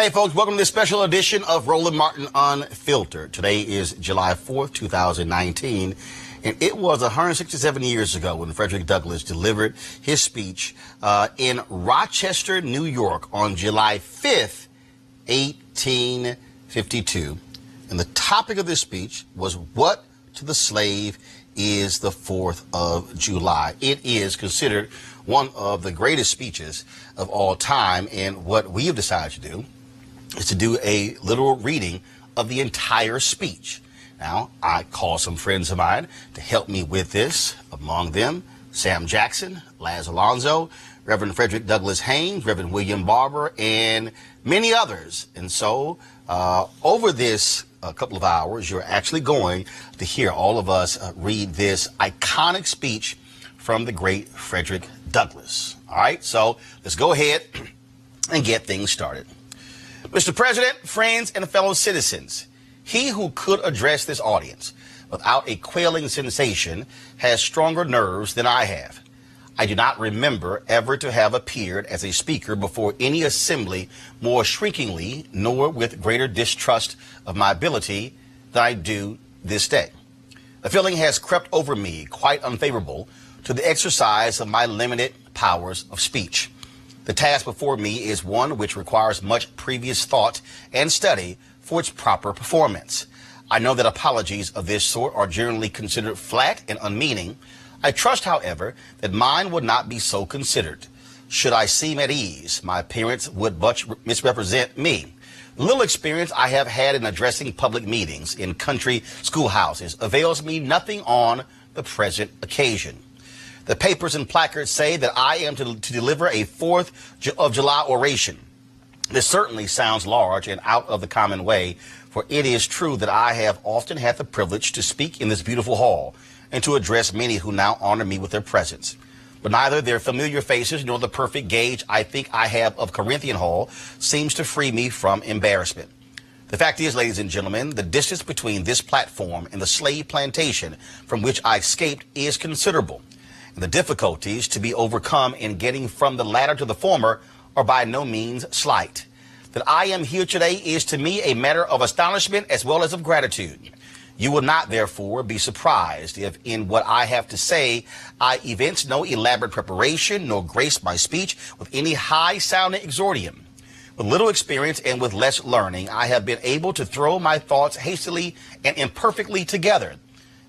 Hey folks, welcome to this special edition of Roland Martin Unfiltered. Today is July 4th, 2019, and it was 167 years ago when Frederick Douglass delivered his speech in Rochester, New York on July 5th, 1852. And the topic of this speech was what to the slave is the 4th of July. It is considered one of the greatest speeches of all time, and what we have decided to do is to do a literal reading of the entire speech. Now, I called some friends of mine to help me with this. Among them, Sam Jackson, Laz Alonso, Reverend Frederick Douglass Haynes, Reverend William Barber, and many others. And so, over this couple of hours, you're actually going to hear all of us read this iconic speech from the great Frederick Douglass. All right, so let's go ahead and get things started. Mr. President, friends, and fellow citizens, he who could address this audience without a quailing sensation has stronger nerves than I have. I do not remember ever to have appeared as a speaker before any assembly more shrinkingly, nor with greater distrust of my ability than I do this day. The feeling has crept over me quite unfavorable to the exercise of my limited powers of speech. The task before me is one which requires much previous thought and study for its proper performance. I know that apologies of this sort are generally considered flat and unmeaning. I trust, however, that mine would not be so considered. Should I seem at ease, my appearance would much misrepresent me. The little experience I have had in addressing public meetings in country schoolhouses avails me nothing on the present occasion. The papers and placards say that I am to deliver a 4th of July oration. This certainly sounds large and out of the common way, for it is true that I have often had the privilege to speak in this beautiful hall and to address many who now honor me with their presence. But neither their familiar faces nor the perfect gauge I think I have of Corinthian Hall seems to free me from embarrassment. The fact is, ladies and gentlemen, the distance between this platform and the slave plantation from which I escaped is considerable. And the difficulties to be overcome in getting from the latter to the former are by no means slight. That I am here today is to me a matter of astonishment as well as of gratitude. You will not, therefore, be surprised if in what I have to say I evince no elaborate preparation nor grace my speech with any high-sounding exordium. With little experience and with less learning, I have been able to throw my thoughts hastily and imperfectly together.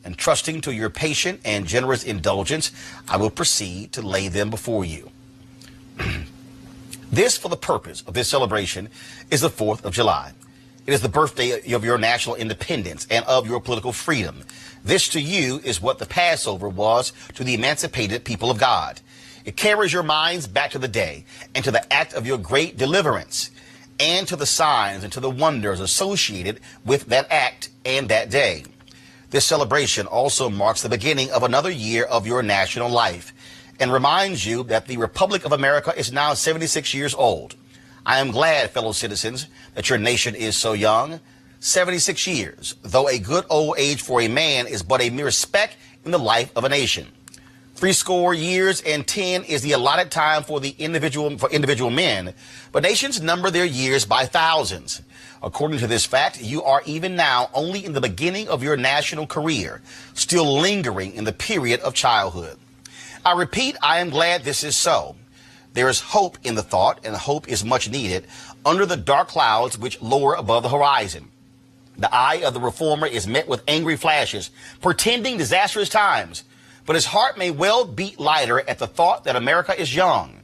And trusting to your patient and generous indulgence, I will proceed to lay them before you. This, for the purpose of this celebration, is the 4th of July. It is the birthday of your national independence and of your political freedom. This to you is what the Passover was to the emancipated people of God. It carries your minds back to the day and to the act of your great deliverance and to the signs and to the wonders associated with that act and that day. This celebration also marks the beginning of another year of your national life and reminds you that the Republic of America is now 76 years old. I am glad, fellow citizens, that your nation is so young. 76 years, though a good old age for a man, is but a mere speck in the life of a nation. 70 years and 10 is the allotted time for individual men, but nations number their years by thousands. According to this fact, you are even now only in the beginning of your national career, still lingering in the period of childhood. I repeat, I am glad this is so. There is hope in the thought, and hope is much needed under the dark clouds which lower above the horizon. The eye of the reformer is met with angry flashes, portending disastrous times, but his heart may well beat lighter at the thought that America is young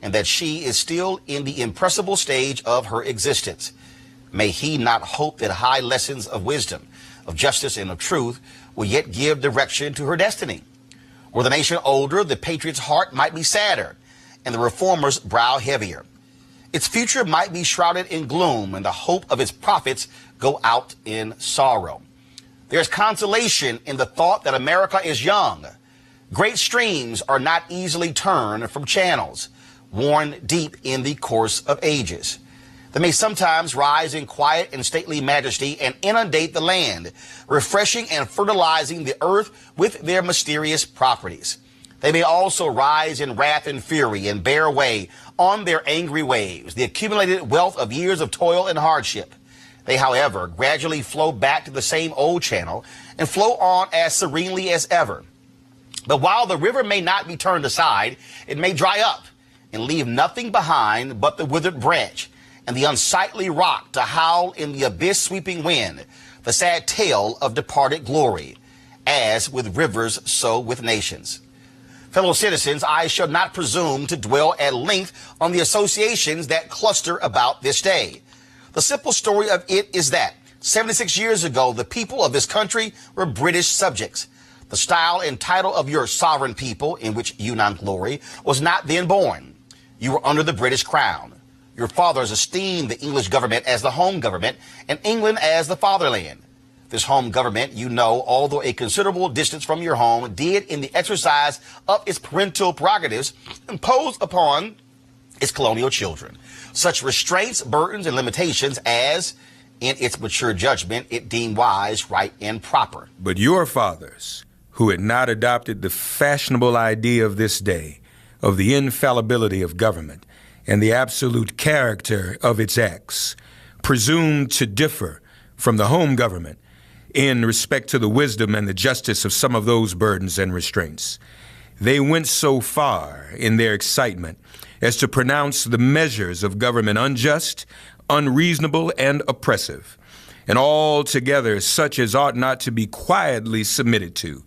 and that she is still in the impressible stage of her existence. May he not hope that high lessons of wisdom, of justice, and of truth will yet give direction to her destiny? Were the nation older, the patriot's heart might be sadder, and the reformer's brow heavier. Its future might be shrouded in gloom, and the hope of its prophets go out in sorrow. There is consolation in the thought that America is young. Great streams are not easily turned from channels, worn deep in the course of ages. They may sometimes rise in quiet and stately majesty and inundate the land, refreshing and fertilizing the earth with their mysterious properties. They may also rise in wrath and fury and bear away on their angry waves the accumulated wealth of years of toil and hardship. They, however, gradually flow back to the same old channel and flow on as serenely as ever. But while the river may not be turned aside, it may dry up and leave nothing behind but the withered branch and the unsightly rock to howl in the abyss-sweeping wind, the sad tale of departed glory. As with rivers, so with nations. Fellow citizens, I shall not presume to dwell at length on the associations that cluster about this day. The simple story of it is that 76 years ago, the people of this country were British subjects. The style and title of your sovereign people, in which you now glory, was not then born. You were under the British crown. Your fathers esteemed the English government as the home government and England as the fatherland. This home government, you know, although a considerable distance from your home, did in the exercise of its parental prerogatives impose upon its colonial children such restraints, burdens, and limitations as, in its mature judgment, it deemed wise, right, and proper. But your fathers, who had not adopted the fashionable idea of this day, of the infallibility of government and the absolute character of its acts, presumed to differ from the home government in respect to the wisdom and the justice of some of those burdens and restraints. They went so far in their excitement as to pronounce the measures of government unjust, unreasonable, and oppressive, and altogether such as ought not to be quietly submitted to.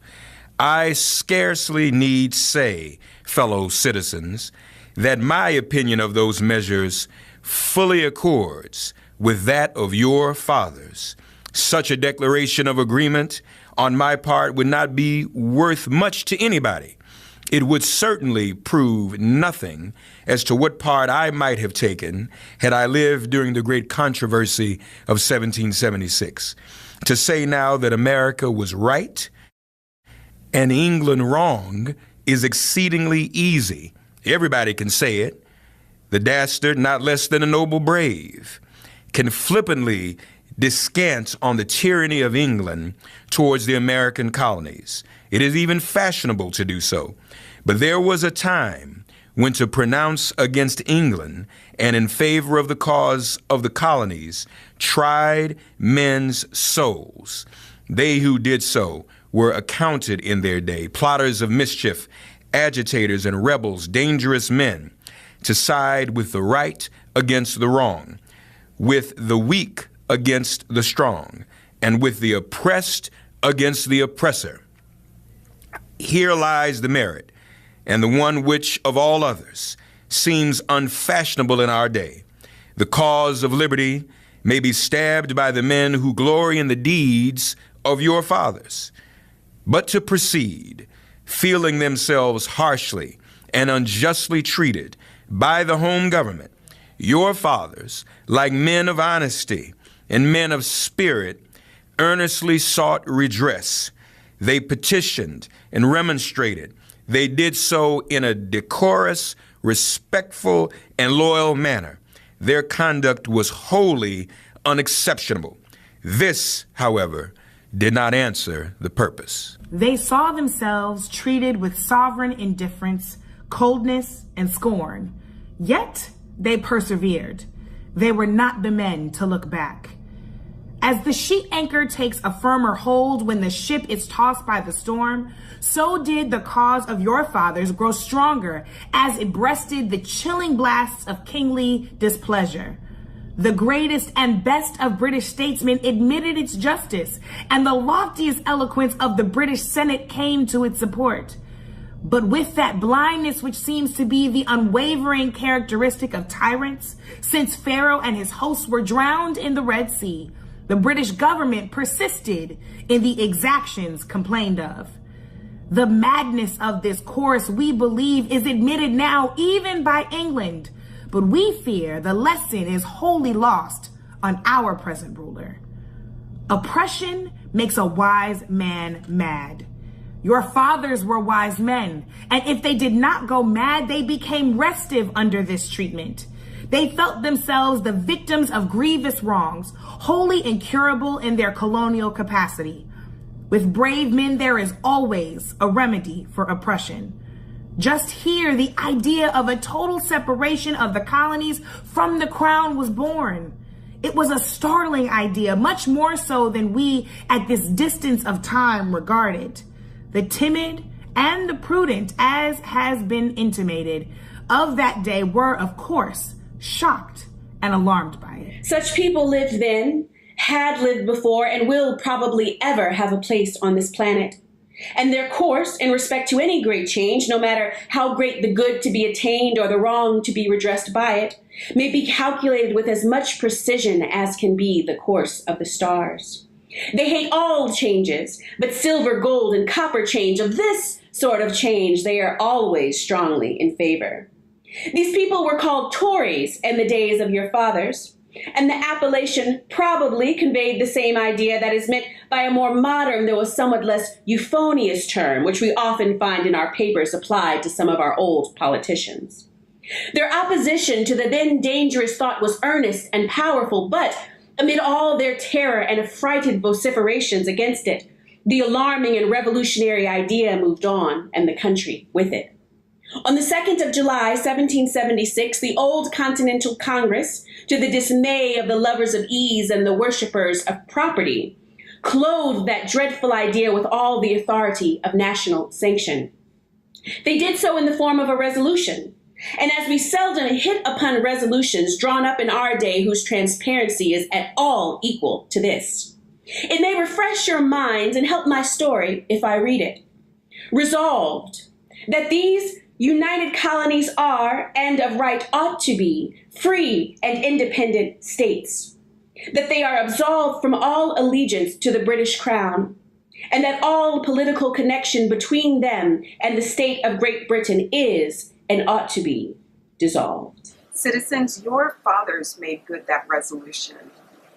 I scarcely need say, fellow citizens, that my opinion of those measures fully accords with that of your fathers. Such a declaration of agreement on my part would not be worth much to anybody. It would certainly prove nothing as to what part I might have taken had I lived during the great controversy of 1776. To say now that America was right and England wrong is exceedingly easy. Everybody can say it. The dastard, not less than a noble brave, can flippantly descant on the tyranny of England towards the American colonies. It is even fashionable to do so. But there was a time when to pronounce against England and in favor of the cause of the colonies tried men's souls. They who did so were accounted in their day plotters of mischief, agitators and rebels, dangerous men, to side with the right against the wrong, with the weak against the strong, and with the oppressed against the oppressor. Here lies the merit, and the one which, of all others, seems unfashionable in our day. The cause of liberty may be stabbed by the men who glory in the deeds of your fathers. But to proceed, feeling themselves harshly and unjustly treated by the home government, your fathers, like men of honesty and men of spirit, earnestly sought redress. They petitioned and remonstrated. They did so in a decorous, respectful, and loyal manner. Their conduct was wholly unexceptionable. This, however, did not answer the purpose. They saw themselves treated with sovereign indifference, coldness, and scorn. Yet they persevered. They were not the men to look back. As the sheet anchor takes a firmer hold when the ship is tossed by the storm, so did the cause of your fathers grow stronger as it breasted the chilling blasts of kingly displeasure. The greatest and best of British statesmen admitted its justice, and the loftiest eloquence of the British Senate came to its support. But with that blindness which seems to be the unwavering characteristic of tyrants, since Pharaoh and his hosts were drowned in the Red Sea, the British government persisted in the exactions complained of. The madness of this course, we believe, is admitted now even by England, but we fear the lesson is wholly lost on our present ruler. Oppression makes a wise man mad. Your fathers were wise men, and if they did not go mad, they became restive under this treatment. They felt themselves the victims of grievous wrongs, wholly incurable in their colonial capacity. With brave men, there is always a remedy for oppression. Just here, the idea of a total separation of the colonies from the crown was born. It was a startling idea, much more so than we at this distance of time regard it. The timid and the prudent, as has been intimated, of that day were, of course, shocked and alarmed by it. Such people lived then, had lived before, and will probably ever have a place on this planet. And their course in respect to any great change, no matter how great the good to be attained or the wrong to be redressed by it, may be calculated with as much precision as can be the course of the stars. They hate all changes, but silver, gold, and copper change, of this sort of change, they are always strongly in favor. These people were called Tories in the days of your fathers, and the appellation probably conveyed the same idea that is meant by a more modern, though a somewhat less euphonious term, which we often find in our papers applied to some of our old politicians. Their opposition to the then dangerous thought was earnest and powerful, but amid all their terror and affrighted vociferations against it, the alarming and revolutionary idea moved on, and the country with it. On the 2nd of July, 1776, the old Continental Congress, to the dismay of the lovers of ease and the worshippers of property, clothed that dreadful idea with all the authority of national sanction. They did so in the form of a resolution, and as we seldom hit upon resolutions drawn up in our day whose transparency is at all equal to this, it may refresh your minds and help my story if I read it. Resolved, that these united colonies are, and of right ought to be, free and independent states, that they are absolved from all allegiance to the British Crown, and that all political connection between them and the state of Great Britain is, and ought to be, dissolved. Citizens, your fathers made good that resolution.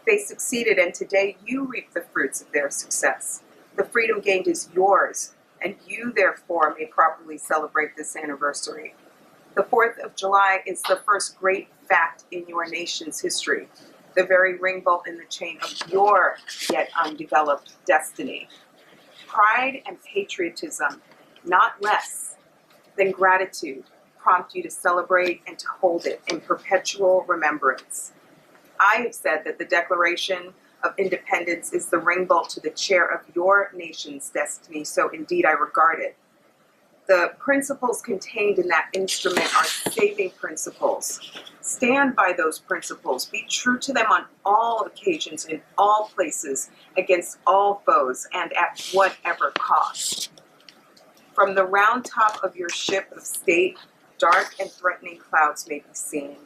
They succeeded, and today you reap the fruits of their success. The freedom gained is yours, and you, therefore, may properly celebrate this anniversary. The 4th of July is the first great fact in your nation's history, the very ring bolt in the chain of your yet undeveloped destiny. Pride and patriotism, not less than gratitude, prompt you to celebrate and to hold it in perpetual remembrance. I have said that the Declaration of Independence is the ring bolt to the chair of your nation's destiny, so indeed I regard it. The principles contained in that instrument are saving principles. Stand by those principles. Be true to them on all occasions, in all places, against all foes, and at whatever cost. From the round top of your ship of state, dark and threatening clouds may be seen.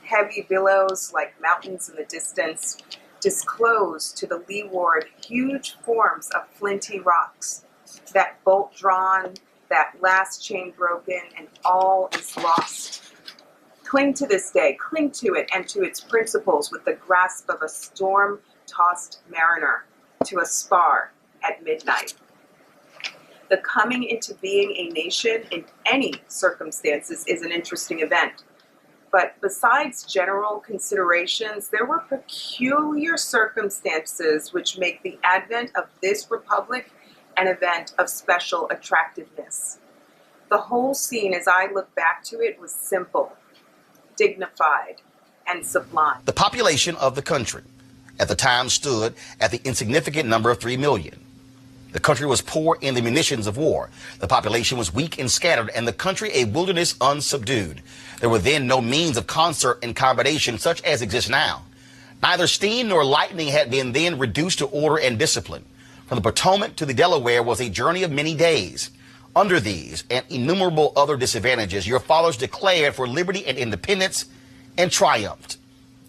Heavy billows, like mountains in the distance, disclose to the leeward huge forms of flinty rocks. That bolt drawn, that last chain broken, and all is lost. Cling to this day, cling to it and to its principles with the grasp of a storm-tossed mariner to a spar at midnight. The coming into being a nation in any circumstances is an interesting event. But besides general considerations, there were peculiar circumstances which make the advent of this republic an event of special attractiveness. The whole scene, as I look back to it, was simple, dignified, and sublime. The population of the country at the time stood at the insignificant number of 3 million. The country was poor in the munitions of war. The population was weak and scattered, and the country a wilderness unsubdued. There were then no means of concert and combination such as exist now. Neither steam nor lightning had been then reduced to order and discipline. From the Potomac to the Delaware was a journey of many days. Under these and innumerable other disadvantages, your fathers declared for liberty and independence and triumphed.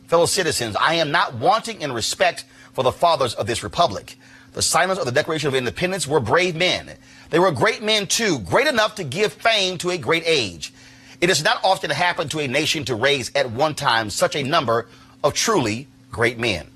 Fellow citizens, I am not wanting in respect for the fathers of this republic. The signers of the Declaration of Independence were brave men. They were great men, too, great enough to give fame to a great age. It does not often happen to a nation to raise at one time such a number of truly great men.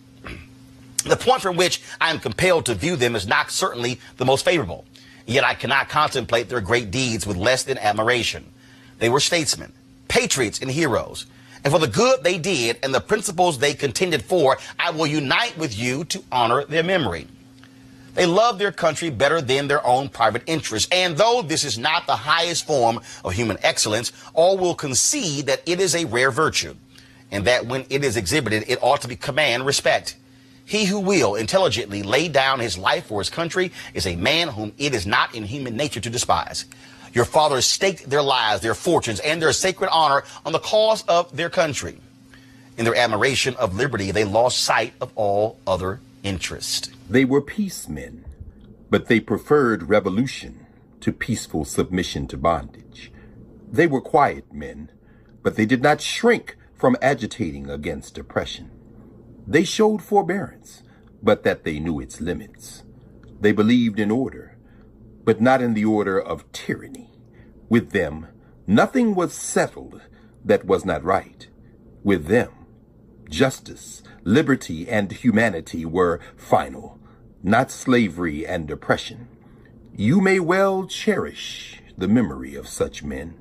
The point from which I am compelled to view them is not certainly the most favorable, yet I cannot contemplate their great deeds with less than admiration. They were statesmen, patriots, and heroes. And for the good they did and the principles they contended for, I will unite with you to honor their memory. They love their country better than their own private interests. And though this is not the highest form of human excellence, all will concede that it is a rare virtue, and that when it is exhibited, it ought to command respect. He who will intelligently lay down his life for his country is a man whom it is not in human nature to despise. Your fathers staked their lives, their fortunes, and their sacred honor on the cause of their country. In their admiration of liberty, they lost sight of all other interest. They were peacemen, but they preferred revolution to peaceful submission to bondage. They were quiet men, but they did not shrink from agitating against oppression. They showed forbearance, but that they knew its limits. They believed in order, but not in the order of tyranny. With them, nothing was settled that was not right. With them, justice, liberty, and humanity were final, not slavery and oppression. You may well cherish the memory of such men.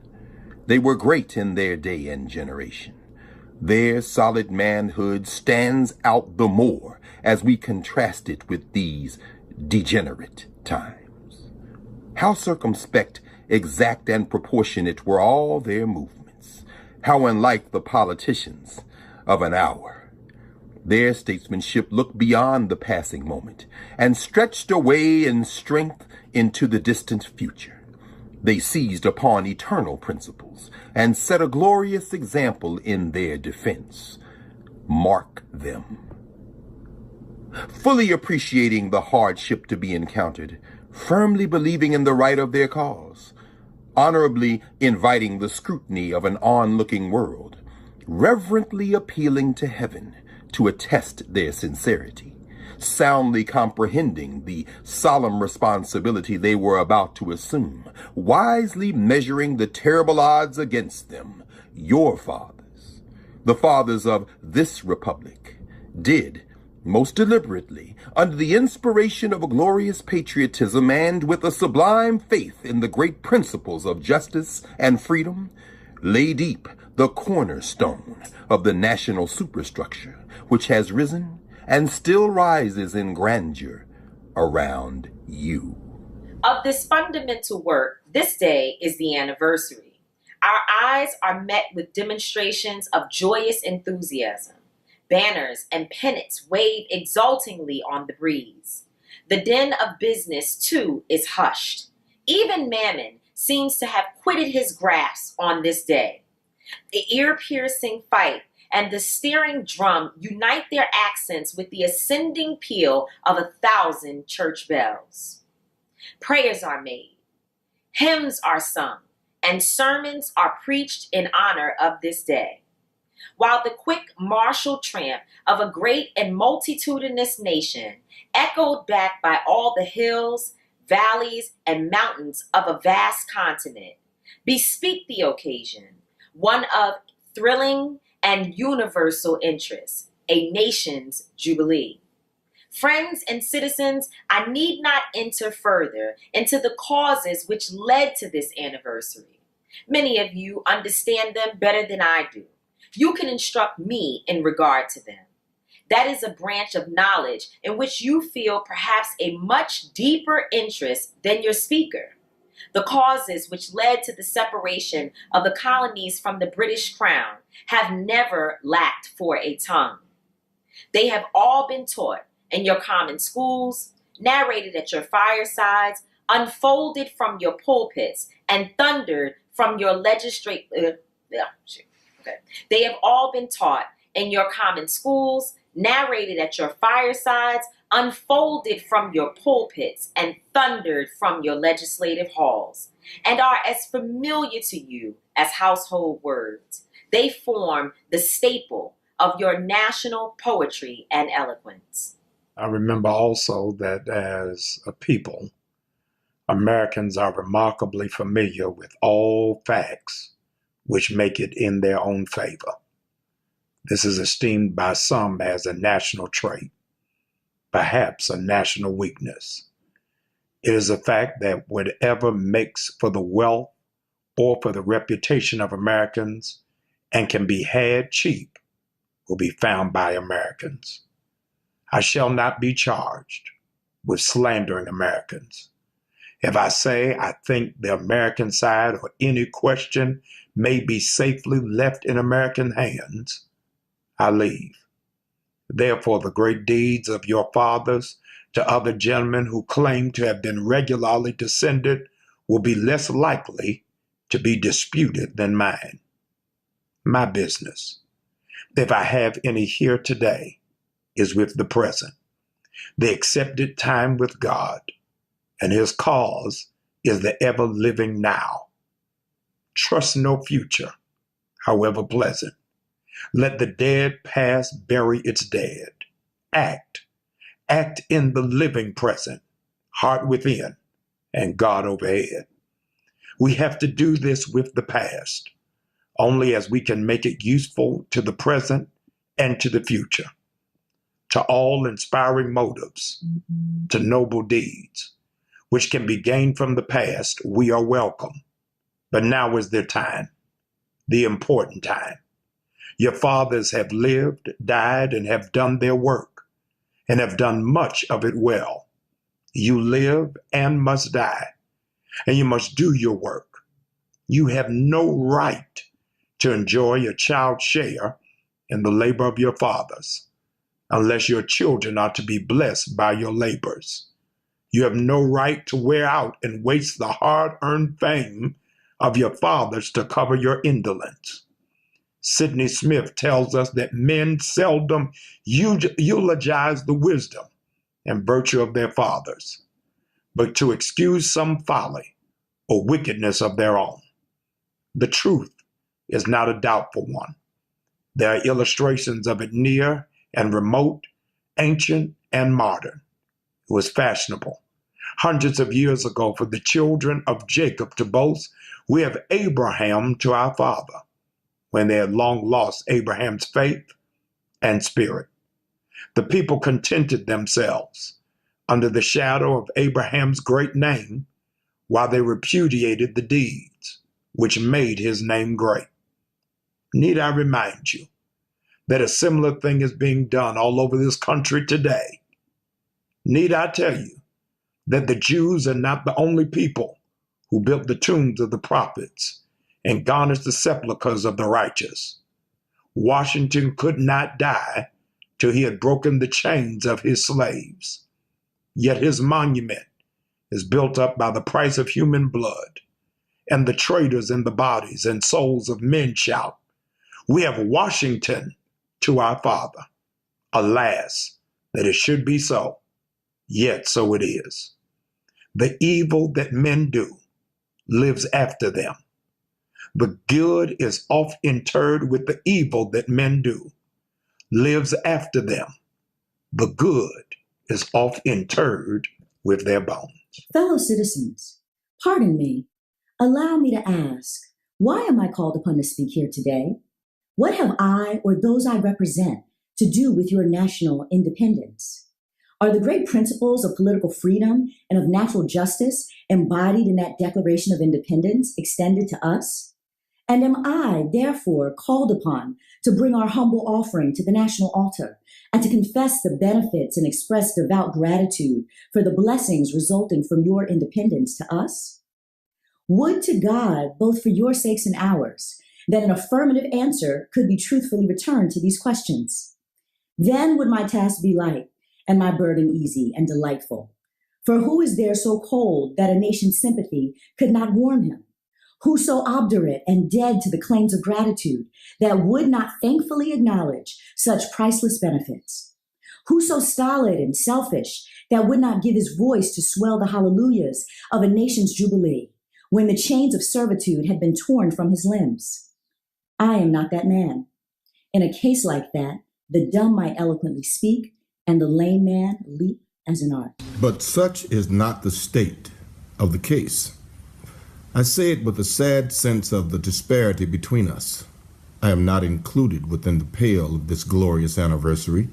They were great in their day and generation. Their solid manhood stands out the more as we contrast it with these degenerate times. How circumspect, exact, and proportionate were all their movements. How unlike the politicians of an hour. Their statesmanship looked beyond the passing moment and stretched away in strength into the distant future. They seized upon eternal principles and set a glorious example in their defense. Mark them. Fully appreciating the hardship to be encountered, firmly believing in the right of their cause, honorably inviting the scrutiny of an onlooking world, reverently appealing to heaven to attest their sincerity, soundly comprehending the solemn responsibility they were about to assume, wisely measuring the terrible odds against them. Your fathers, the fathers of this republic, did, most deliberately, under the inspiration of a glorious patriotism and with a sublime faith in the great principles of justice and freedom, lay deep the cornerstone of the national superstructure, which has risen and still rises in grandeur around you. Of this fundamental work, this day is the anniversary. Our eyes are met with demonstrations of joyous enthusiasm. Banners and pennants wave exultingly on the breeze. The din of business, too, is hushed. Even Mammon seems to have quitted his grasp on this day. The ear-piercing fife and the steering drum unite their accents with the ascending peal of 1,000 church bells. Prayers are made, hymns are sung, and sermons are preached in honor of this day. While the quick martial tramp of a great and multitudinous nation, echoed back by all the hills, valleys, and mountains of a vast continent, bespeak the occasion, one of thrilling and universal interest, a nation's jubilee. Friends and citizens, I need not enter further into the causes which led to this anniversary. Many of you understand them better than I do. You can instruct me in regard to them. That is a branch of knowledge in which you feel perhaps a much deeper interest than your speaker. The causes which led to the separation of the colonies from the British Crown have never lacked for a tongue. They have all been taught in your common schools, narrated at your firesides, unfolded from your pulpits, and thundered from your They have all been taught in your common schools, narrated at your firesides, unfolded from your pulpits, and thundered from your legislative halls, and are as familiar to you as household words. They form the staple of your national poetry and eloquence. I remember also that as a people, Americans are remarkably familiar with all facts which make it in their own favor. This is esteemed by some as a national trait, perhaps a national weakness. It is a fact that whatever makes for the wealth or for the reputation of Americans and can be had cheap will be found by Americans. I shall not be charged with slandering Americans. If I say I think the American side or any question may be safely left in American hands, I leave. Therefore, the great deeds of your fathers to other gentlemen who claim to have been regularly descended will be less likely to be disputed than mine. My business, if I have any here today, is with the present, the accepted time with God, and his cause is the ever-living now. Trust no future, however pleasant. Let the dead past bury its dead. Act in the living present, heart within, and God overhead. We have to do this with the past, only as we can make it useful to the present and to the future, to all inspiring motives, to noble deeds, which can be gained from the past. We are welcome. But now is their time, the important time. Your fathers have lived, died, and have done their work, and have done much of it well. You live and must die, and you must do your work. You have no right to enjoy a child's share in the labor of your fathers, unless your children are to be blessed by your labors. You have no right to wear out and waste the hard-earned fame of your fathers to cover your indolence. Sidney Smith tells us that men seldom eulogize the wisdom and virtue of their fathers, but to excuse some folly or wickedness of their own. The truth is not a doubtful one. There are illustrations of it near and remote, ancient and modern. It was fashionable hundreds of years ago for the children of Jacob to boast, "We have Abraham to our father," when they had long lost Abraham's faith and spirit. The people contented themselves under the shadow of Abraham's great name, while they repudiated the deeds which made his name great. Need I remind you that a similar thing is being done all over this country today? Need I tell you that the Jews are not the only people who built the tombs of the prophets and garnished the sepulchres of the righteous? Washington could not die till he had broken the chains of his slaves. Yet his monument is built up by the price of human blood, and the traitors in the bodies and souls of men shout, "We have Washington to our father." Alas, that it should be so, yet so it is. The evil that men do lives after them. The good is oft interred with the evil that men do, lives after them. The good is oft interred with their bones. Fellow citizens, pardon me. Allow me to ask, why am I called upon to speak here today? What have I or those I represent to do with your national independence? Are the great principles of political freedom and of natural justice embodied in that Declaration of Independence extended to us? And am I, therefore, called upon to bring our humble offering to the national altar and to confess the benefits and express devout gratitude for the blessings resulting from your independence to us? Would to God, both for your sakes and ours, that an affirmative answer could be truthfully returned to these questions. Then would my task be light and my burden easy and delightful. For who is there so cold that a nation's sympathy could not warm him? Who so obdurate and dead to the claims of gratitude that would not thankfully acknowledge such priceless benefits? Who so stolid and selfish that would not give his voice to swell the hallelujahs of a nation's jubilee when the chains of servitude had been torn from his limbs? I am not that man. In a case like that, the dumb might eloquently speak and the lame man leap as an art. But such is not the state of the case. I say it with a sad sense of the disparity between us. I am not included within the pale of this glorious anniversary.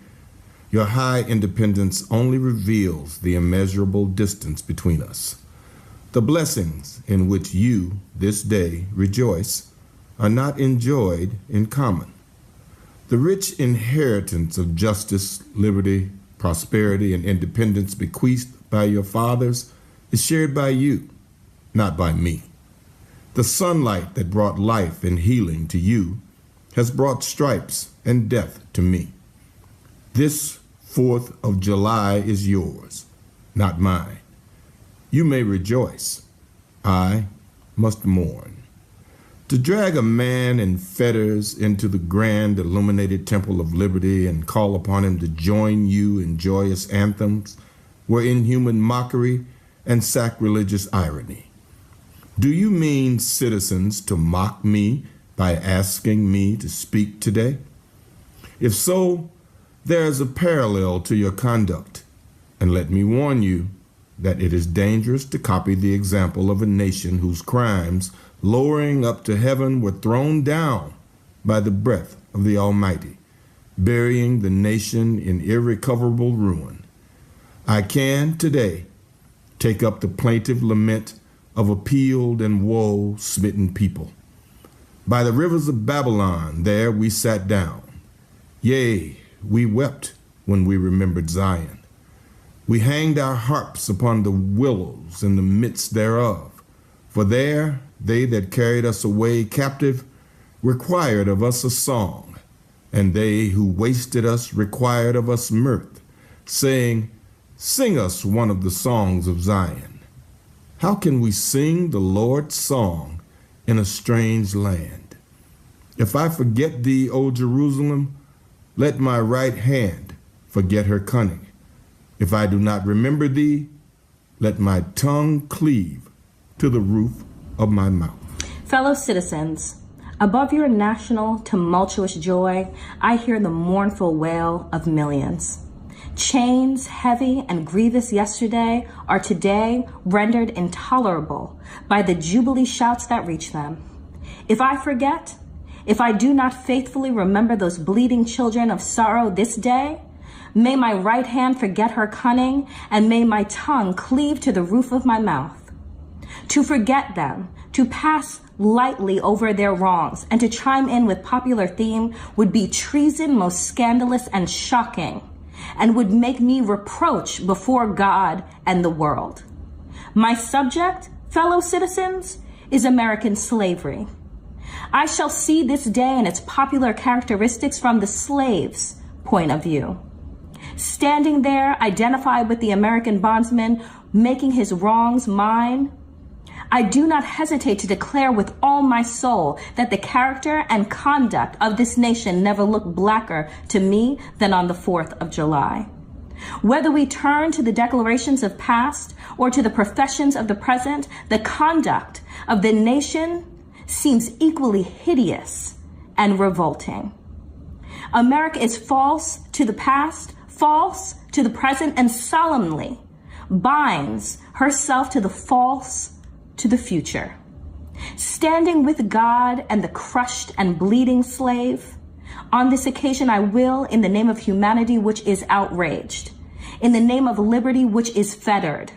Your high independence only reveals the immeasurable distance between us. The blessings in which you, this day, rejoice are not enjoyed in common. The rich inheritance of justice, liberty, prosperity, and independence bequeathed by your fathers is shared by you, not by me. The sunlight that brought life and healing to you has brought stripes and death to me. This 4th of July is yours, not mine. You may rejoice. I must mourn. To drag a man in fetters into the grand illuminated temple of liberty and call upon him to join you in joyous anthems were inhuman mockery and sacrilegious irony. Do you mean, citizens, to mock me by asking me to speak today? If so, there is a parallel to your conduct, and let me warn you that it is dangerous to copy the example of a nation whose crimes, lowering up to heaven, were thrown down by the breath of the Almighty, burying the nation in irrecoverable ruin. I can today take up the plaintive lament of appealed and woe-smitten people. By the rivers of Babylon, there we sat down. Yea, we wept when we remembered Zion. We hanged our harps upon the willows in the midst thereof, for there they that carried us away captive required of us a song, and they who wasted us required of us mirth, saying, Sing us one of the songs of Zion. How can we sing the Lord's song in a strange land? If I forget thee, O Jerusalem, let my right hand forget her cunning. If I do not remember thee, let my tongue cleave to the roof of my mouth. Fellow citizens, above your national tumultuous joy, I hear the mournful wail of millions. Chains heavy and grievous yesterday are today rendered intolerable by the jubilee shouts that reach them. If I forget, if I do not faithfully remember those bleeding children of sorrow this day, may my right hand forget her cunning, and may my tongue cleave to the roof of my mouth. To forget them, to pass lightly over their wrongs, and to chime in with popular theme would be treason most scandalous and shocking, and would make me reproach before God and the world. My subject, fellow citizens, is American slavery. I shall see this day and its popular characteristics from the slave's point of view. Standing there, identified with the American bondsman, making his wrongs mine, I do not hesitate to declare with all my soul that the character and conduct of this nation never looked blacker to me than on the 4th of July. Whether we turn to the declarations of past or to the professions of the present, the conduct of the nation seems equally hideous and revolting. America is false to the past, false to the present, and solemnly binds herself to the false to the future. Standing with God and the crushed and bleeding slave, on this occasion I will, in the name of humanity which is outraged, in the name of liberty which is fettered,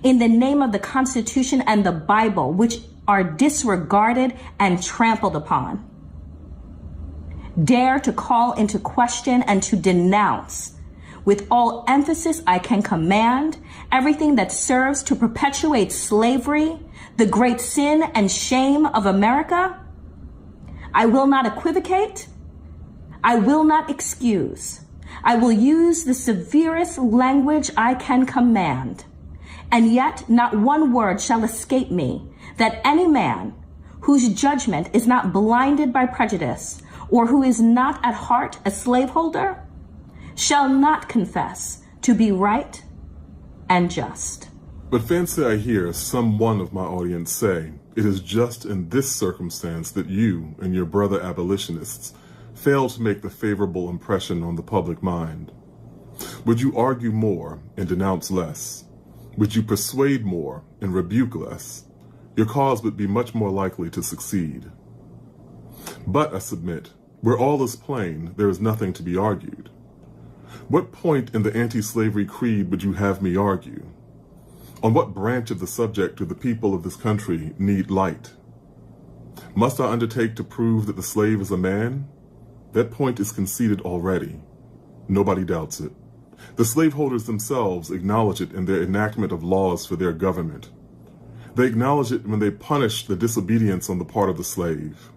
in the name of the Constitution and the Bible which are disregarded and trampled upon, dare to call into question and to denounce with all emphasis I can command everything that serves to perpetuate slavery, the great sin and shame of America. I will not equivocate. I will not excuse. I will use the severest language I can command. And yet not one word shall escape me that any man whose judgment is not blinded by prejudice or who is not at heart a slaveholder shall not confess to be right and just. But fancy I hear some one of my audience say, it is just in this circumstance that you and your brother abolitionists fail to make the favorable impression on the public mind. Would you argue more and denounce less? Would you persuade more and rebuke less? Your cause would be much more likely to succeed. But I submit, where all is plain, there is nothing to be argued. What point in the anti-slavery creed would you have me argue? On what branch of the subject do the people of this country need light? Must I undertake to prove that the slave is a man? That point is conceded already. Nobody doubts it. The slaveholders themselves acknowledge it in their enactment of laws for their government. They acknowledge it when they punish the disobedience on the part of the slave.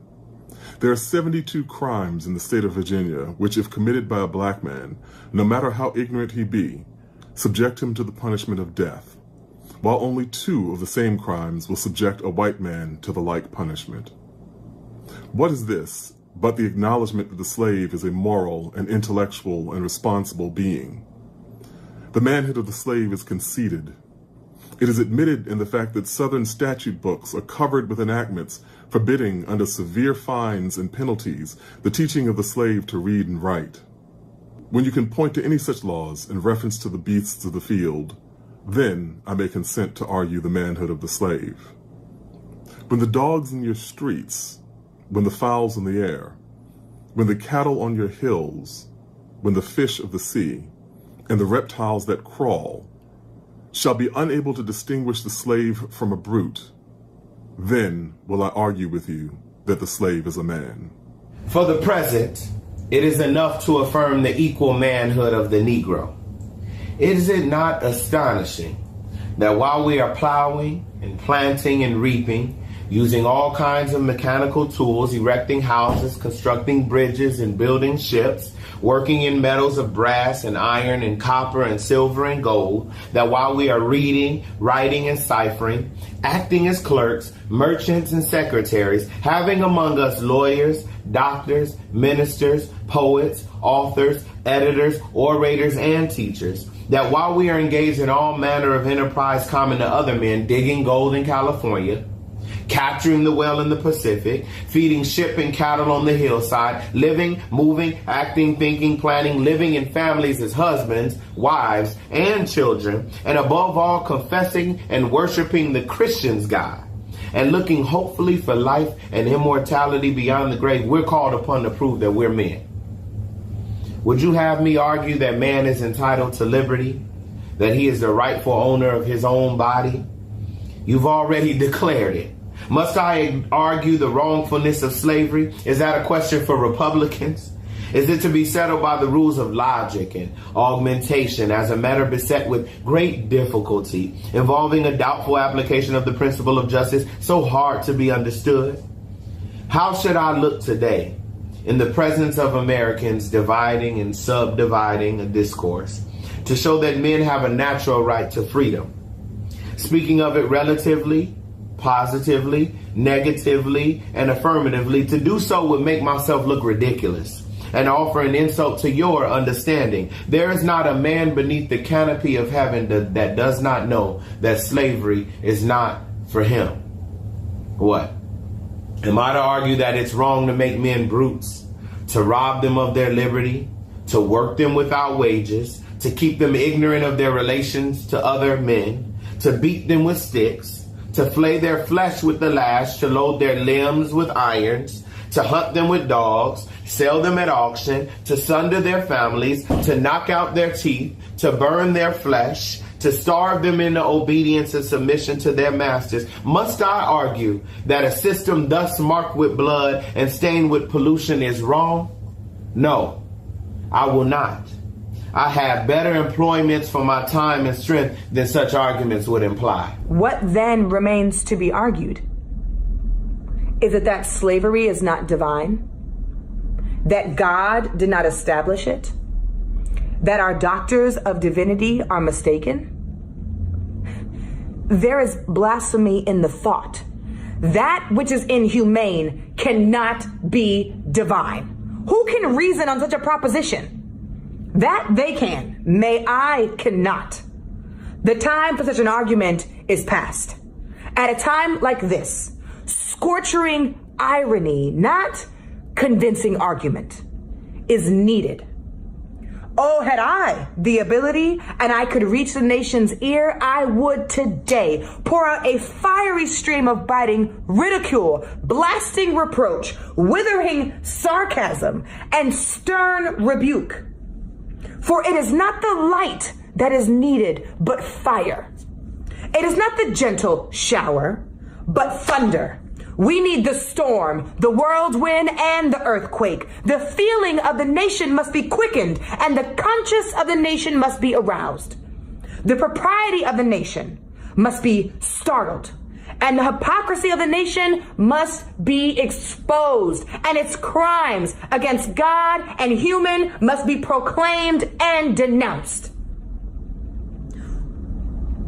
There are 72 crimes in the state of Virginia which, if committed by a black man, no matter how ignorant he be, subject him to the punishment of death, while only 2 of the same crimes will subject a white man to the like punishment. What is this but the acknowledgement that the slave is a moral and intellectual and responsible being? The manhood of the slave is conceded. It is admitted in the fact that Southern statute books are covered with enactments forbidding, under severe fines and penalties, the teaching of the slave to read and write. When you can point to any such laws in reference to the beasts of the field, then I may consent to argue the manhood of the slave. When the dogs in your streets, when the fowls in the air, when the cattle on your hills, when the fish of the sea, and the reptiles that crawl, shall be unable to distinguish the slave from a brute, then will I argue with you that the slave is a man. For the present, it is enough to affirm the equal manhood of the Negro. Is it not astonishing that while we are plowing and planting and reaping, using all kinds of mechanical tools, erecting houses, constructing bridges, and building ships, working in metals of brass and iron and copper and silver and gold, that while we are reading, writing, and ciphering, acting as clerks, merchants, and secretaries, having among us lawyers, doctors, ministers, poets, authors, editors, orators, and teachers, that while we are engaged in all manner of enterprise common to other men, digging gold in California, capturing the whale in the Pacific, feeding sheep and cattle on the hillside, living, moving, acting, thinking, planning, living in families as husbands, wives, and children, and above all confessing and worshiping the Christian's God, and looking hopefully for life and immortality beyond the grave, we're called upon to prove that we're men. Would you have me argue that man is entitled to liberty, that he is the rightful owner of his own body? You've already declared it. Must I argue the wrongfulness of slavery? Is that a question for Republicans? Is it to be settled by the rules of logic and augmentation as a matter beset with great difficulty, involving a doubtful application of the principle of justice so hard to be understood? How should I look today in the presence of Americans dividing and subdividing a discourse to show that men have a natural right to freedom? Speaking of it relatively, positively, negatively, and affirmatively, to do so would make myself look ridiculous and offer an insult to your understanding. There is not a man beneath the canopy of heaven that does not know that slavery is not for him. What? Am I to argue that it's wrong to make men brutes, to rob them of their liberty, to work them without wages, to keep them ignorant of their relations to other men, to beat them with sticks, to flay their flesh with the lash, to load their limbs with irons, to hunt them with dogs, sell them at auction, to sunder their families, to knock out their teeth, to burn their flesh, to starve them into obedience and submission to their masters? Must I argue that a system thus marked with blood and stained with pollution is wrong? No, I will not. I have better employments for my time and strength than such arguments would imply. What then remains to be argued? Is it that slavery is not divine? That God did not establish it? That our doctors of divinity are mistaken? There is blasphemy in the thought. That which is inhumane cannot be divine. Who can reason on such a proposition? That they can. May I cannot. The time for such an argument is past. At a time like this, scorching irony, not convincing argument, is needed. Oh, had I the ability and I could reach the nation's ear, I would today pour out a fiery stream of biting ridicule, blasting reproach, withering sarcasm, and stern rebuke. For it is not the light that is needed, but fire. It is not the gentle shower, but thunder, We need the storm, the whirlwind, and the earthquake. The feeling of the nation must be quickened, and the conscience of the nation must be aroused. The propriety of the nation must be startled, and the hypocrisy of the nation must be exposed, and its crimes against God and human must be proclaimed and denounced.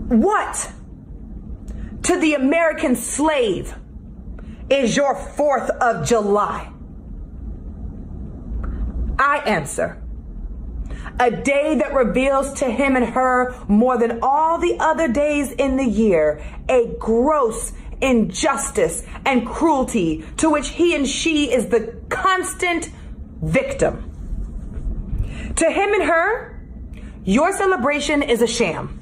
What to the American slave is your 4th of July? I answer, a day that reveals to him and her more than all the other days in the year a gross injustice and cruelty to which he and she is the constant victim. To him and her, your celebration is a sham.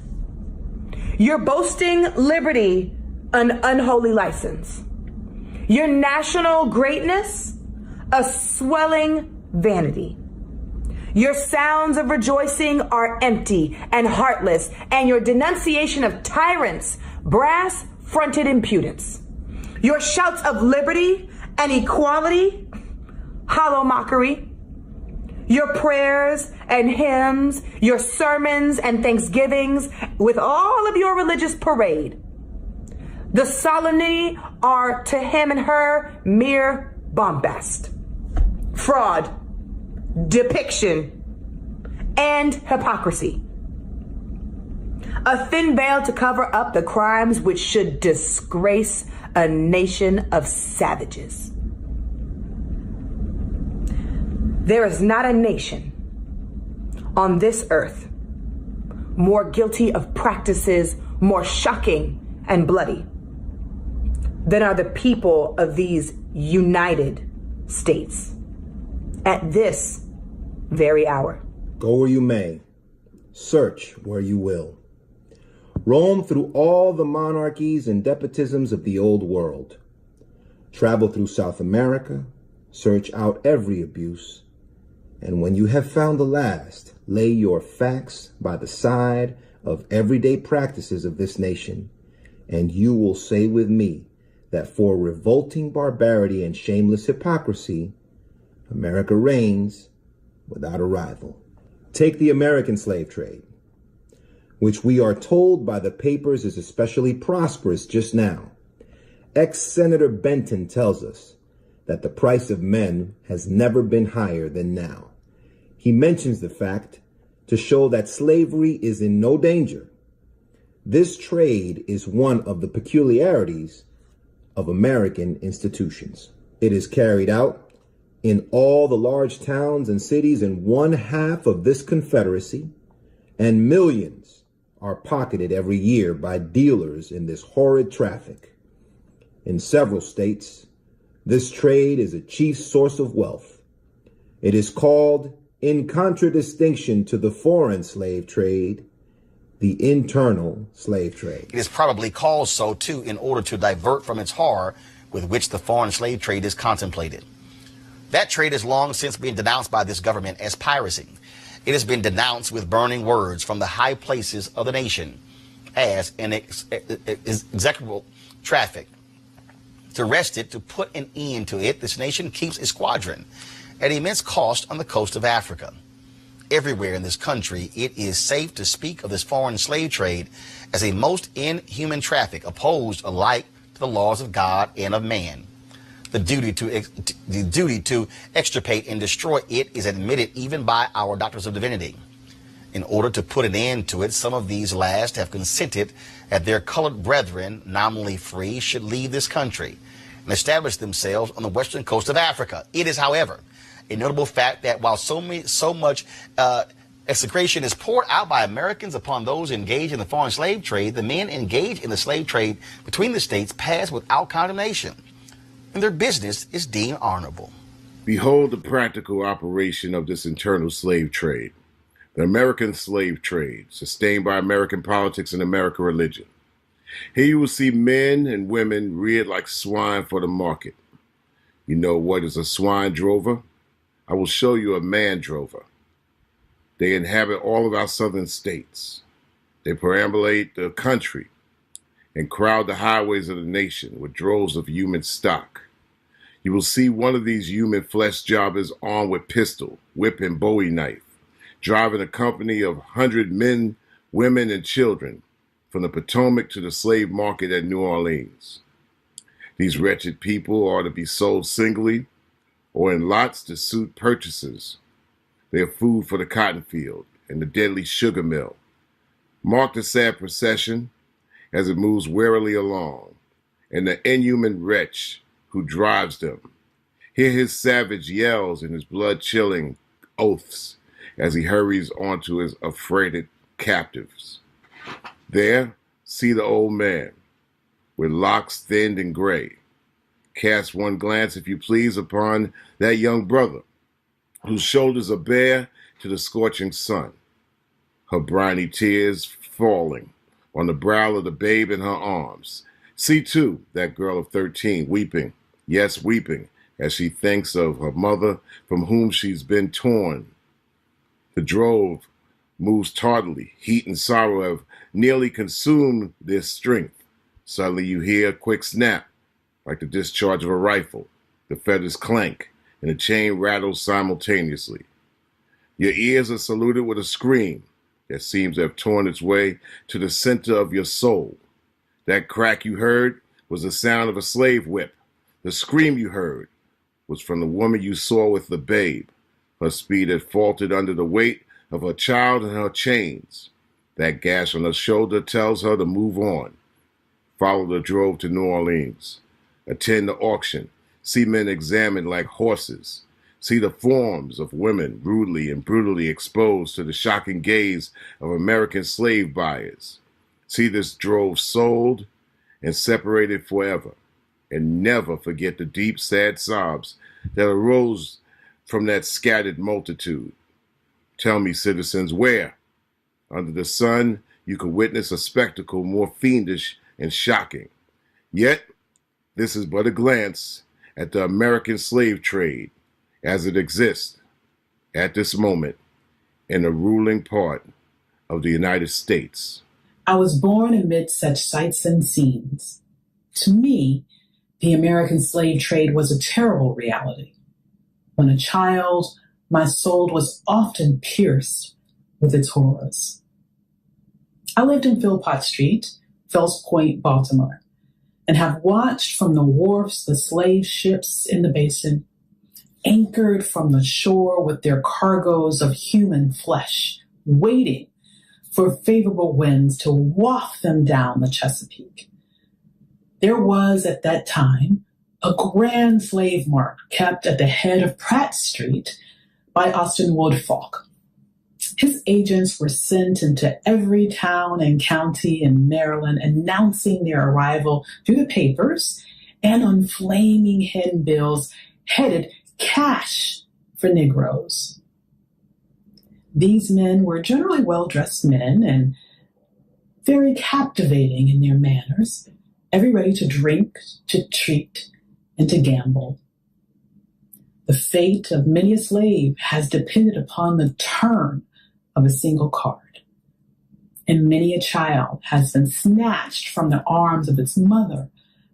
Your boasting liberty an unholy license. Your national greatness a swelling vanity. Your sounds of rejoicing are empty and heartless, and your denunciation of tyrants, brass-fronted impudence. Your shouts of liberty and equality, hollow mockery. Your prayers and hymns, your sermons and thanksgivings, with all of your religious parade. The solemnity are to him and her mere bombast, fraud, depiction, and hypocrisy. A thin veil to cover up the crimes which should disgrace a nation of savages. There is not a nation on this earth more guilty of practices more shocking and bloody than are the people of these United States at this very hour. Go where you may, search where you will. Roam through all the monarchies and despotisms of the old world. Travel through South America, search out every abuse. And when you have found the last, lay your facts by the side of everyday practices of this nation, and you will say with me that for revolting barbarity and shameless hypocrisy, America reigns without a rival. Take the American slave trade, which we are told by the papers is especially prosperous just now. Ex-Senator Benton tells us that the price of men has never been higher than now. He mentions the fact to show that slavery is in no danger. This trade is one of the peculiarities of American institutions. It is carried out in all the large towns and cities in one half of this Confederacy, and millions are pocketed every year by dealers in this horrid traffic. In several states, this trade is a chief source of wealth. It is called, in contradistinction to the foreign slave trade, the internal slave trade. It is probably called so, too, in order to divert from its horror with which the foreign slave trade is contemplated. That trade has long since been denounced by this government as piracy. It has been denounced with burning words from the high places of the nation as an execrable traffic. To arrest it, to put an end to it, this nation keeps a squadron at immense cost on the coast of Africa. Everywhere in this country, it is safe to speak of this foreign slave trade as a most inhuman traffic, opposed alike to the laws of God and of man. The duty to extirpate and destroy it is admitted even by our doctors of divinity. In order to put an end to it, some of these last have consented that their colored brethren, nominally free, should leave this country and establish themselves on the western coast of Africa. It is, however, a notable fact that while so much execration is poured out by Americans upon those engaged in the foreign slave trade, the men engaged in the slave trade between the states pass without condemnation, and their business is deemed honorable. Behold the practical operation of this internal slave trade, the American slave trade, sustained by American politics and American religion. Here you will see men and women reared like swine for the market. You know what is a swine drover? I will show you a man drover. They inhabit all of our southern states. They perambulate the country and crowd the highways of the nation with droves of human stock. You will see one of these human flesh jobbers armed with pistol, whip, and bowie knife, driving a company of 100 men, women, and children from the Potomac to the slave market at New Orleans. These wretched people are to be sold singly or in lots to suit purchasers. They are food for the cotton field and the deadly sugar mill. Mark the sad procession as it moves warily along, and the inhuman wretch who drives them. Hear his savage yells and his blood-chilling oaths as he hurries onto his affrighted captives. There, see the old man, with locks thinned and gray. Cast one glance, if you please, upon that young brother, whose shoulders are bare to the scorching sun, her briny tears falling on the brow of the babe in her arms. See, too, that girl of 13 weeping, yes, weeping, as she thinks of her mother from whom she's been torn. The drove moves tardily. Heat and sorrow have nearly consumed their strength. Suddenly you hear a quick snap, like the discharge of a rifle. The feathers clank, and the chain rattles simultaneously. Your ears are saluted with a scream that seems to have torn its way to the center of your soul. That crack you heard was the sound of a slave whip. The scream you heard was from the woman you saw with the babe. Her speed had faltered under the weight of her child and her chains. That gash on her shoulder tells her to move on. Follow the drove to New Orleans. Attend the auction. See men examined like horses. See the forms of women rudely and brutally exposed to the shocking gaze of American slave buyers. See this drove sold and separated forever. And never forget the deep, sad sobs that arose from that scattered multitude. Tell me, citizens, where, under the sun, you could witness a spectacle more fiendish and shocking. Yet, this is but a glance at the American slave trade as it exists at this moment in the ruling part of the United States. I was born amid such sights and scenes. To me, the American slave trade was a terrible reality. When a child, my soul was often pierced with its horrors. I lived in Philpott Street, Fells Point, Baltimore, and have watched from the wharfs the slave ships in the basin, anchored from the shore with their cargoes of human flesh, waiting for favorable winds to waft them down the Chesapeake. There was at that time a grand slave mart kept at the head of Pratt Street by Austin Woodfolk. His agents were sent into every town and county in Maryland announcing their arrival through the papers and on flaming handbills headed "Cash for Negroes." These men were generally well-dressed men and very captivating in their manners, ever ready to drink, to treat, and to gamble. The fate of many a slave has depended upon the turn of a single card, and many a child has been snatched from the arms of its mother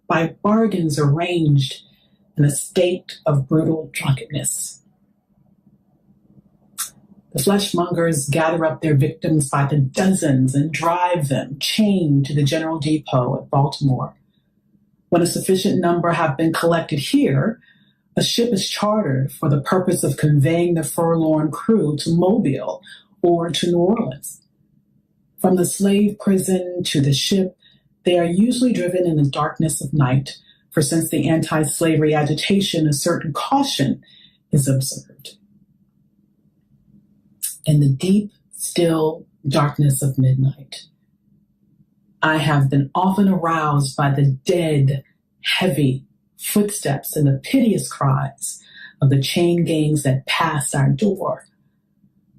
by bargains arranged in a state of brutal drunkenness. The fleshmongers gather up their victims by the dozens and drive them chained to the General Depot at Baltimore. When a sufficient number have been collected here, a ship is chartered for the purpose of conveying the forlorn crew to Mobile or to New Orleans. From the slave prison to the ship, they are usually driven in the darkness of night, for since the anti-slavery agitation, a certain caution is observed. In the deep, still darkness of midnight, I have been often aroused by the dead, heavy footsteps and the piteous cries of the chain gangs that passed our door.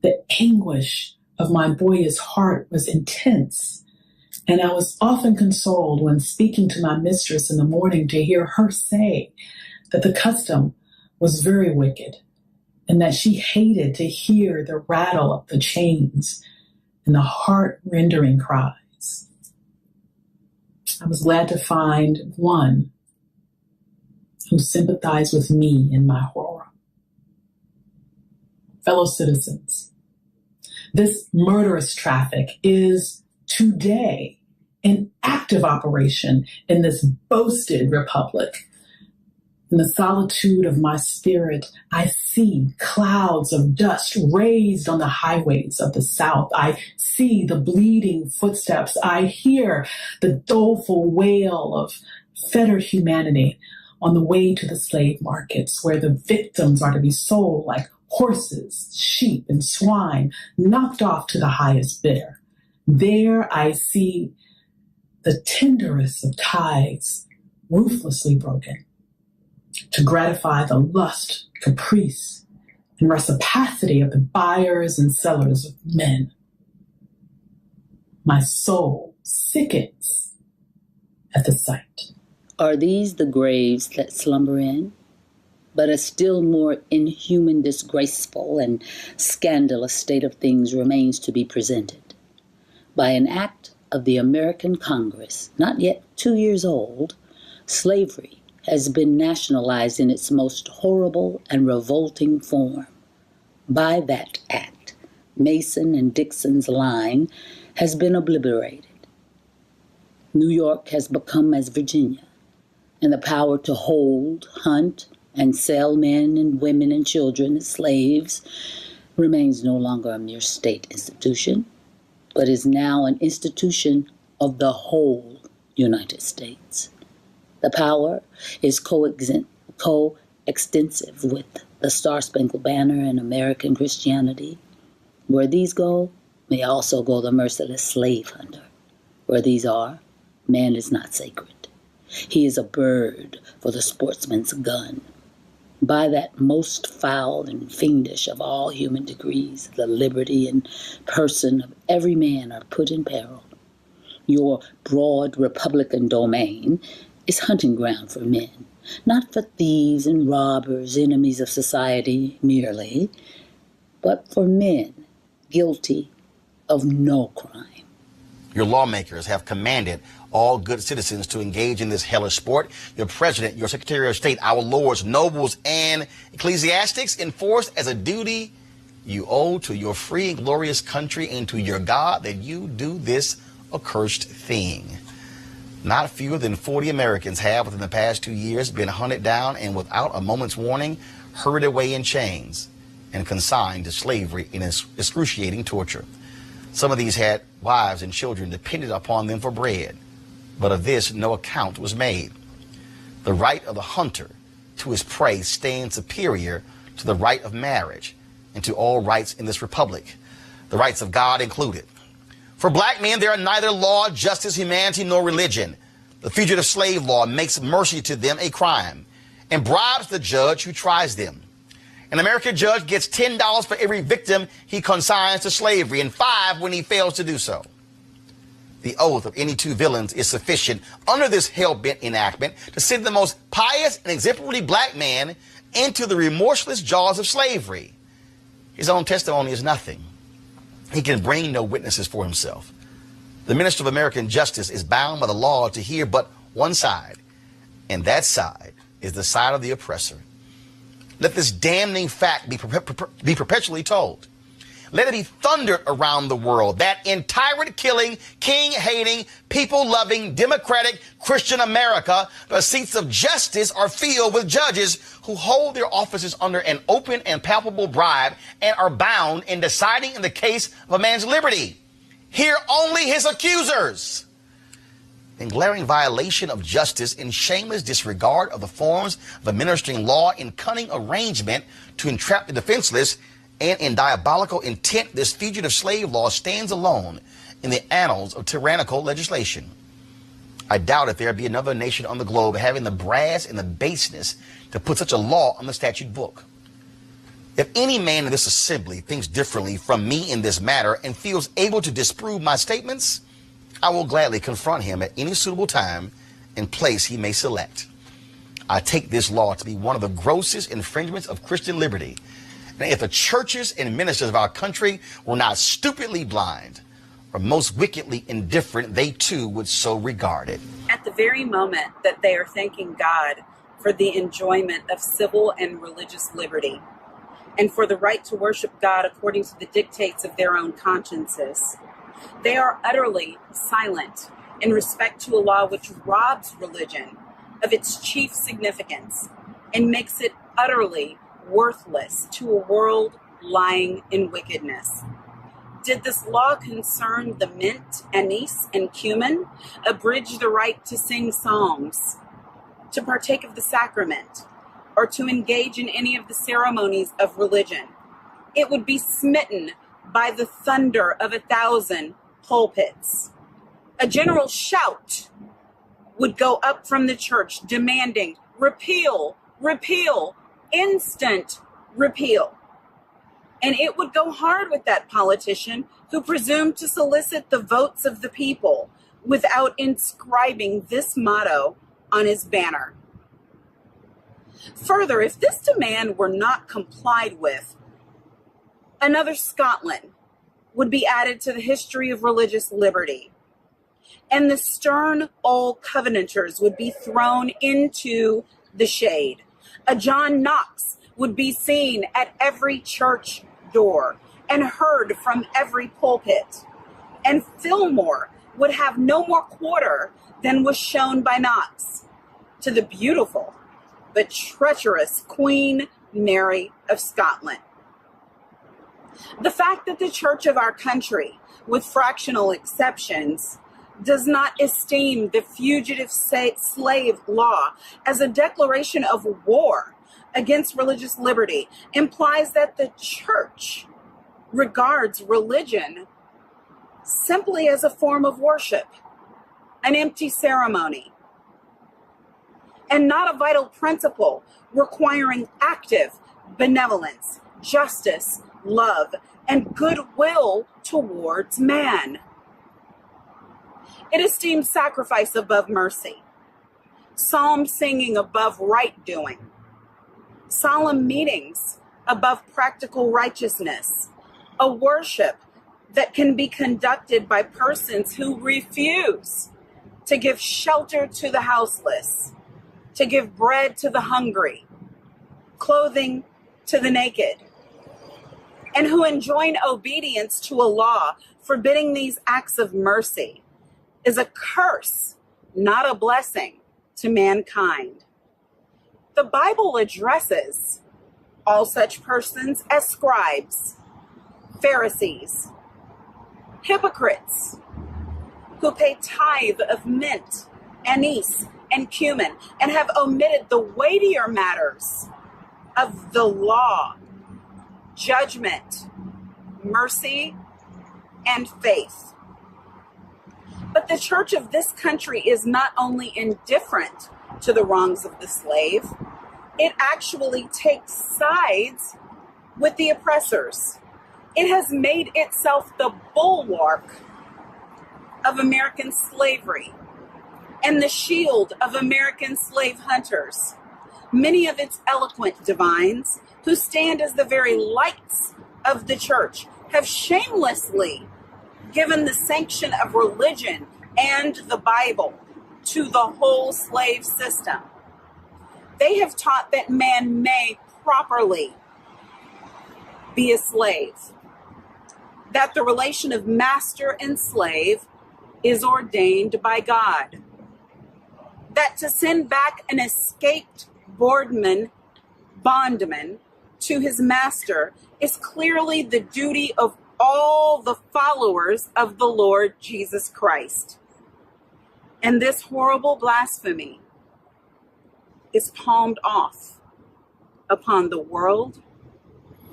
The anguish of my boyish heart was intense, and I was often consoled when speaking to my mistress in the morning to hear her say that the custom was very wicked and that she hated to hear the rattle of the chains and the heart-rending cries. I was glad to find one who sympathized with me in my horror. Fellow citizens, this murderous traffic is today an active operation in this boasted republic. In the solitude of my spirit, I see clouds of dust raised on the highways of the South. I see the bleeding footsteps. I hear the doleful wail of fettered humanity on the way to the slave markets, where the victims are to be sold like horses, sheep, and swine, knocked off to the highest bidder. There I see the tenderest of ties ruthlessly broken to gratify the lust, caprice, and reciprocity of the buyers and sellers of men. My soul sickens at the sight. Are these the graves that slumber in? But a still more inhuman, disgraceful, and scandalous state of things remains to be presented. By an act of the American Congress, not yet 2 years old, slavery has been nationalized in its most horrible and revolting form. By that act, Mason and Dixon's line has been obliterated. New York has become as Virginia, and the power to hold, hunt, and sell men and women and children as slaves remains no longer a mere state institution, but is now an institution of the whole United States. The power is coextensive with the Star-Spangled Banner and American Christianity. Where these go, may also go the merciless slave hunter. Where these are, man is not sacred. He is a bird for the sportsman's gun. By that most foul and fiendish of all human degrees, the liberty and person of every man are put in peril. Your broad Republican domain is hunting ground for men, not for thieves and robbers, enemies of society merely, but for men guilty of no crime. Your lawmakers have commanded all good citizens to engage in this hellish sport. Your president, your secretary of state, our lords, nobles, and ecclesiastics enforce as a duty you owe to your free and glorious country and to your God that you do this accursed thing. Not fewer than 40 Americans have within the past 2 years been hunted down and without a moment's warning hurried away in chains and consigned to slavery in excruciating torture. Some of these had wives and children dependent upon them for bread, but of this no account was made. The right of the hunter to his prey stands superior to the right of marriage and to all rights in this republic, the rights of God included. For black men, there are neither law, justice, humanity, nor religion. The Fugitive Slave Law makes mercy to them a crime and bribes the judge who tries them. An American judge gets $10 for every victim he consigns to slavery and $5 when he fails to do so. The oath of any two villains is sufficient under this hell-bent enactment to send the most pious and exemplary black man into the remorseless jaws of slavery. His own testimony is nothing. He can bring no witnesses for himself. The minister of American justice is bound by the law to hear but one side, and that side is the side of the oppressor. Let this damning fact be perpetually told. Let it be thundered around the world that in tyrant-killing, king-hating, people-loving, democratic, Christian America, the seats of justice are filled with judges who hold their offices under an open and palpable bribe and are bound in deciding in the case of a man's liberty. Hear only his accusers. In glaring violation of justice, in shameless disregard of the forms of administering law, in cunning arrangement to entrap the defenseless, and in diabolical intent, this fugitive slave law stands alone in the annals of tyrannical legislation. I doubt if there be another nation on the globe having the brass and the baseness to put such a law on the statute book. If any man in this assembly thinks differently from me in this matter and feels able to disprove my statements, I will gladly confront him at any suitable time and place he may select. I take this law to be one of the grossest infringements of Christian liberty. And if the churches and ministers of our country were not stupidly blind or most wickedly indifferent, they too would so regard it. at the very moment that they are thanking God for the enjoyment of civil and religious liberty, and for the right to worship God according to the dictates of their own consciences, they are utterly silent in respect to a law which robs religion of its chief significance and makes it utterly worthless to a world lying in wickedness. Did this law concern the mint, anise, and cumin, abridge the right to sing psalms, to partake of the sacrament, or to engage in any of the ceremonies of religion, it would be smitten by the thunder of 1,000 pulpits. A general shout would go up from the church demanding repeal, repeal, instant repeal. And it would go hard with that politician who presumed to solicit the votes of the people without inscribing this motto on his banner. Further, if this demand were not complied with, another Scotland would be added to the history of religious liberty, and the stern old Covenanters would be thrown into the shade. A John Knox would be seen at every church door and heard from every pulpit, and Fillmore would have no more quarter than was shown by Knox to the beautiful but treacherous Queen Mary of Scotland. The fact that the church of our country, with fractional exceptions, does not esteem the Fugitive Slave Law as a declaration of war against religious liberty implies that the church regards religion simply as a form of worship, an empty ceremony, and not a vital principle requiring active benevolence, justice, love, and goodwill towards man. It esteems sacrifice above mercy, psalm singing above right doing, solemn meetings above practical righteousness, a worship that can be conducted by persons who refuse to give shelter to the houseless, to give bread to the hungry, clothing to the naked, and who enjoin obedience to a law forbidding these acts of mercy is a curse, not a blessing, to mankind. The Bible addresses all such persons as scribes, Pharisees, hypocrites, who pay tithe of mint, anise, and cumin, and have omitted the weightier matters of the law, judgment, mercy, and faith. But the church of this country is not only indifferent to the wrongs of the slave, it actually takes sides with the oppressors. It has made itself the bulwark of American slavery and the shield of American slave hunters. Many of its eloquent divines, who stand as the very lights of the church, have shamelessly given the sanction of religion and the Bible to the whole slave system. They have taught that man may properly be a slave, that the relation of master and slave is ordained by God, that to send back an escaped bondman to his master is clearly the duty of all the followers of the Lord Jesus Christ. And this horrible blasphemy is palmed off upon the world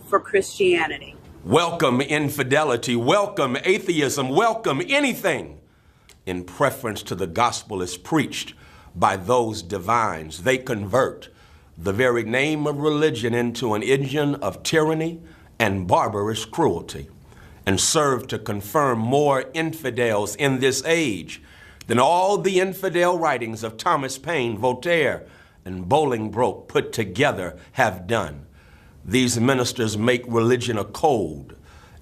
for Christianity. Welcome infidelity, welcome atheism, welcome anything in preference to the gospel is preached by those divines. They convert the very name of religion into an engine of tyranny and barbarous cruelty, and serve to confirm more infidels in this age than all the infidel writings of Thomas Paine, Voltaire, and Bolingbroke put together have done. These ministers make religion a cold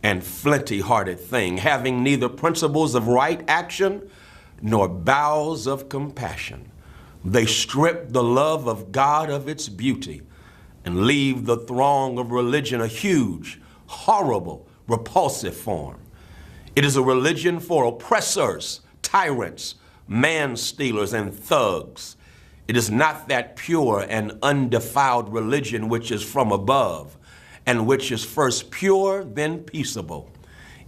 and flinty-hearted thing, having neither principles of right action nor bowels of compassion. They strip the love of God of its beauty and leave the throng of religion a huge, horrible, repulsive form. It is a religion for oppressors, tyrants, man-stealers, and thugs. It is not that pure and undefiled religion which is from above, and which is first pure, then peaceable,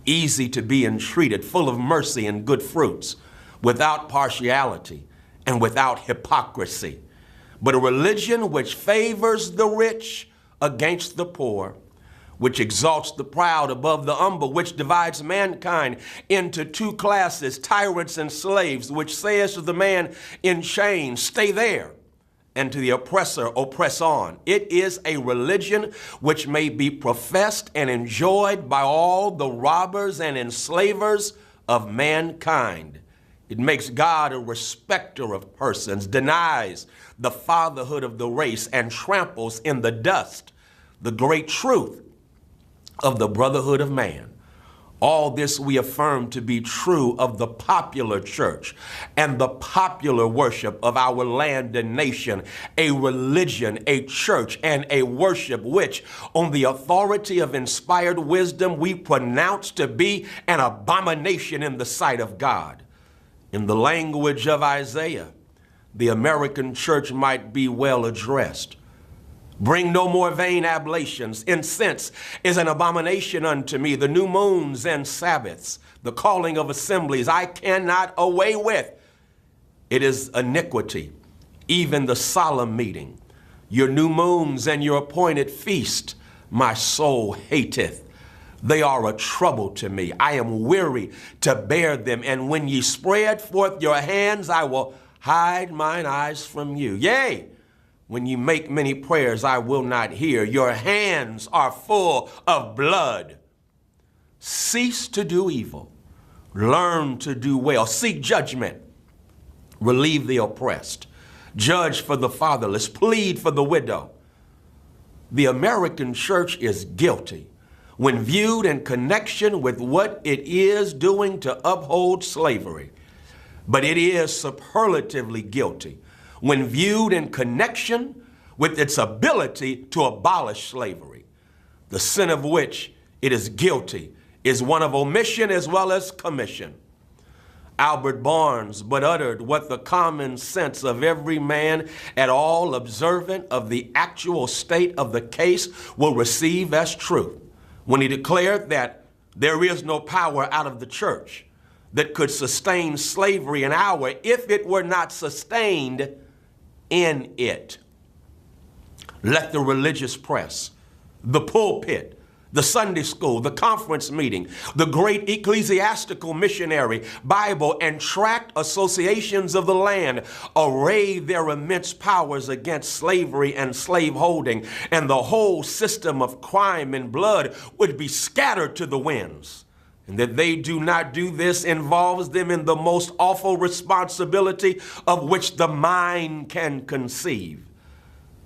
easy to be entreated, full of mercy and good fruits, without partiality and without hypocrisy, but a religion which favors the rich against the poor, which exalts the proud above the humble, which divides mankind into two classes, tyrants and slaves, which says to the man in chains, stay there, and to the oppressor, oppress on. It is a religion which may be professed and enjoyed by all the robbers and enslavers of mankind. It makes God a respecter of persons, denies the fatherhood of the race, and tramples in the dust the great truth of the brotherhood of man. All this we affirm to be true of the popular church and the popular worship of our land and nation, a religion, a church, and a worship which, on the authority of inspired wisdom, we pronounce to be an abomination in the sight of God. In the language of Isaiah, the American church might be well addressed. Bring no more vain ablations. Incense is an abomination unto me. The new moons and Sabbaths, the calling of assemblies, I cannot away with. It is iniquity, even the solemn meeting. Your new moons and your appointed feast, my soul hateth. They are a trouble to me. I am weary to bear them. And when ye spread forth your hands, I will hide mine eyes from you. Yea, when you make many prayers, I will not hear. Your hands are full of blood. Cease to do evil. Learn to do well. Seek judgment. Relieve the oppressed. Judge for the fatherless. Plead for the widow. The American church is guilty when viewed in connection with what it is doing to uphold slavery. But it is superlatively guilty when viewed in connection with its ability to abolish slavery. The sin of which it is guilty is one of omission as well as commission. Albert Barnes but uttered what the common sense of every man at all observant of the actual state of the case will receive as truth when he declared that there is no power out of the church that could sustain slavery an hour if it were not sustained in it. Let the religious press, the pulpit, the Sunday school, the conference meeting, the great ecclesiastical, missionary, Bible, and tract associations of the land array their immense powers against slavery and slaveholding, and the whole system of crime and blood would be scattered to the winds. And that they do not do this involves them in the most awful responsibility of which the mind can conceive.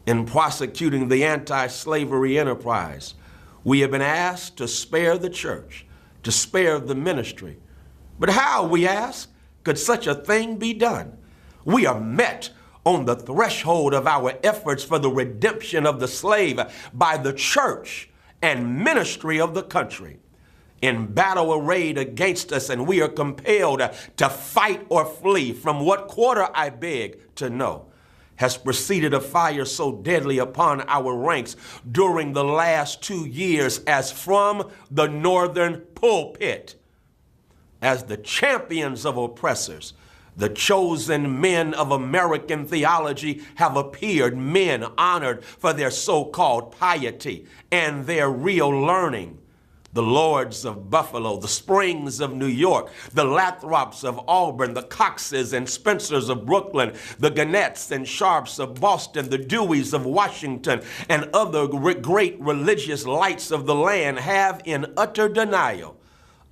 In prosecuting the anti-slavery enterprise, we have been asked to spare the church, to spare the ministry. But how, we ask, could such a thing be done? We are met on the threshold of our efforts for the redemption of the slave by the church and ministry of the country in battle arrayed against us, and we are compelled to fight or flee. From what quarter, I beg to know, has proceeded a fire so deadly upon our ranks during the last 2 years as from the northern pulpit? As the champions of oppressors, the chosen men of American theology have appeared, men honored for their so-called piety and their real learning. The Lords of Buffalo, the Springs of New York, the Lathrops of Auburn, the Coxes and Spencers of Brooklyn, the Ganetts and Sharps of Boston, the Deweys of Washington, and other great religious lights of the land have, in utter denial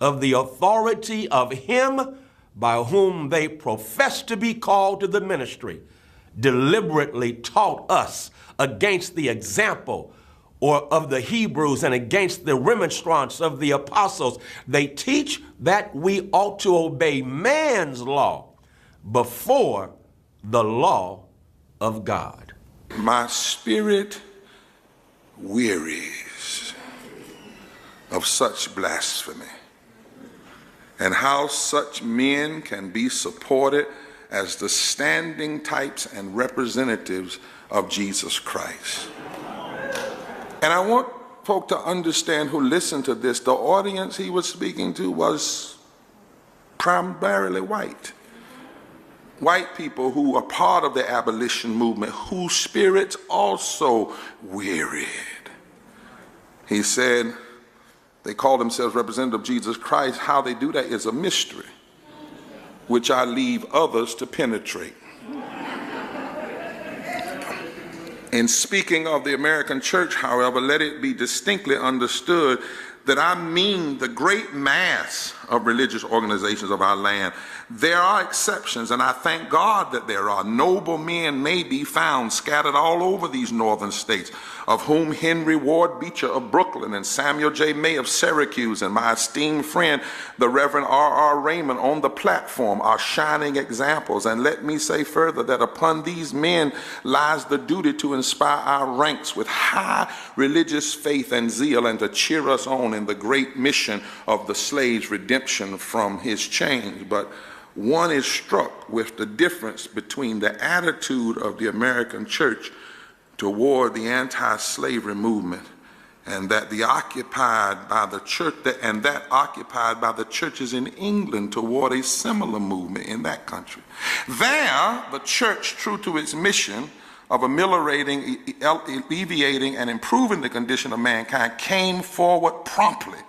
of the authority of him by whom they profess to be called to the ministry, deliberately taught us against the example or of the Hebrews and against the remonstrance of the apostles. They teach that we ought to obey man's law before the law of God. My spirit wearies of such blasphemy, and how such men can be supported as the standing types and representatives of Jesus Christ. And I want folk to understand who listen to this, the audience he was speaking to was primarily white. White people who are part of the abolition movement, whose spirits also wearied. He said they call themselves representative of Jesus Christ. How they do that is a mystery, which I leave others to penetrate. In speaking of the American church, however, let it be distinctly understood that I mean the great mass of religious organizations of our land. There are exceptions, and I thank God that there are. Noble men may be found scattered all over these northern states, of whom Henry Ward Beecher of Brooklyn and Samuel J. May of Syracuse and my esteemed friend, the Reverend R.R. Raymond on the platform are shining examples. And let me say further that upon these men lies the duty to inspire our ranks with high religious faith and zeal and to cheer us on in the great mission of the slave's redemption from his chains. But one is struck with the difference between the attitude of the American church toward the anti-slavery movement and that occupied by the churches in England toward a similar movement in that country. There, the church, true to its mission of ameliorating, alleviating, and improving the condition of mankind, came forward promptly,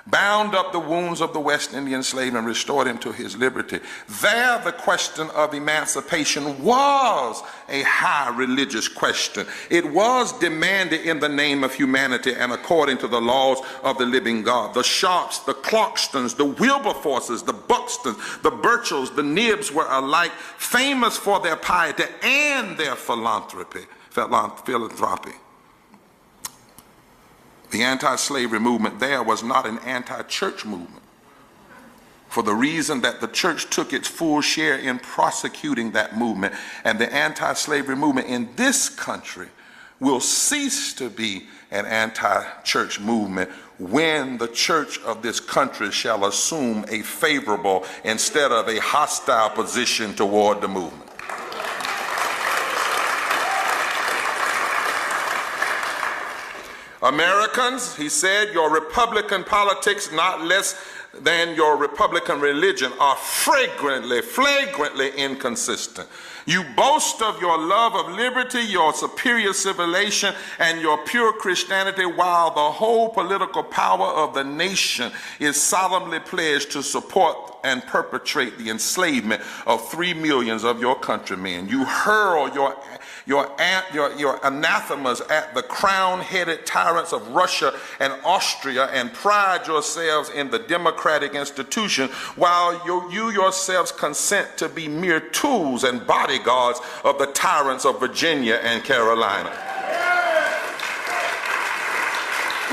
bound up the wounds of the West Indian slave and restored him to his liberty. There, the question of emancipation was a high religious question. It was demanded in the name of humanity and according to the laws of the living God. The Sharps, the Clarkstons, the Wilberforces, the Buxtons, the Burchells, the Nibbs were alike famous for their piety and their philanthropy. The anti-slavery movement there was not an anti-church movement, for the reason that the church took its full share in prosecuting that movement, and the anti-slavery movement in this country will cease to be an anti-church movement when the church of this country shall assume a favorable instead of a hostile position toward the movement. Americans, he said, your Republican politics, not less than your Republican religion, are flagrantly inconsistent. You boast of your love of liberty, your superior civilization, and your pure Christianity, while the whole political power of the nation is solemnly pledged to support and perpetrate the enslavement of 3 million of your countrymen. You hurl your anathemas at the crown-headed tyrants of Russia and Austria and pride yourselves in the democratic institution, while you yourselves consent to be mere tools and bodyguards of the tyrants of Virginia and Carolina.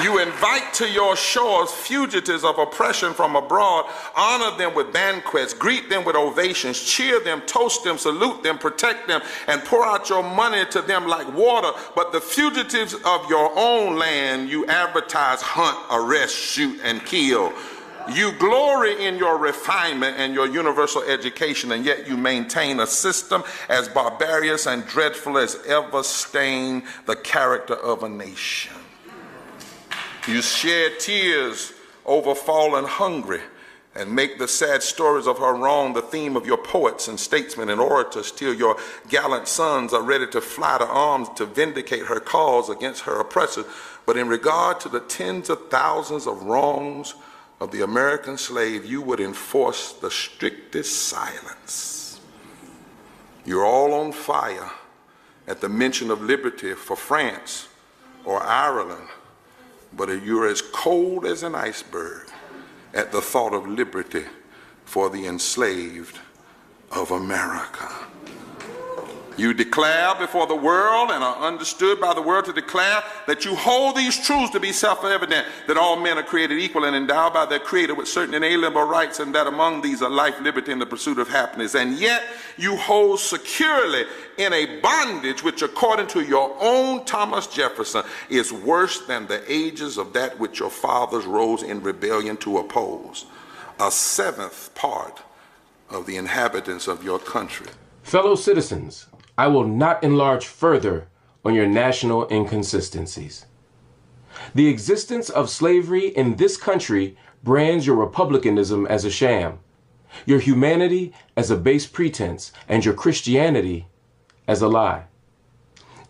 You invite to your shores fugitives of oppression from abroad, honor them with banquets, greet them with ovations, cheer them, toast them, salute them, protect them, and pour out your money to them like water. But the fugitives of your own land you advertise, hunt, arrest, shoot, and kill. You glory in your refinement and your universal education, and yet you maintain a system as barbarous and dreadful as ever stained the character of a nation. You shed tears over fallen hungry and make the sad stories of her wrong the theme of your poets and statesmen and orators, till your gallant sons are ready to fly to arms to vindicate her cause against her oppressors. But in regard to the tens of thousands of wrongs of the American slave, you would enforce the strictest silence. You're all on fire at the mention of liberty for France or Ireland, but you're as cold as an iceberg at the thought of liberty for the enslaved of America. You declare before the world and are understood by the world to declare that you hold these truths to be self-evident, that all men are created equal and endowed by their Creator with certain inalienable rights, and that among these are life, liberty, and the pursuit of happiness. And yet you hold securely in a bondage which, according to your own Thomas Jefferson, is worse than the ages of that which your fathers rose in rebellion to oppose. A seventh part of the inhabitants of your country. Fellow citizens, I will not enlarge further on your national inconsistencies. The existence of slavery in this country brands your republicanism as a sham, your humanity as a base pretense, and your Christianity as a lie.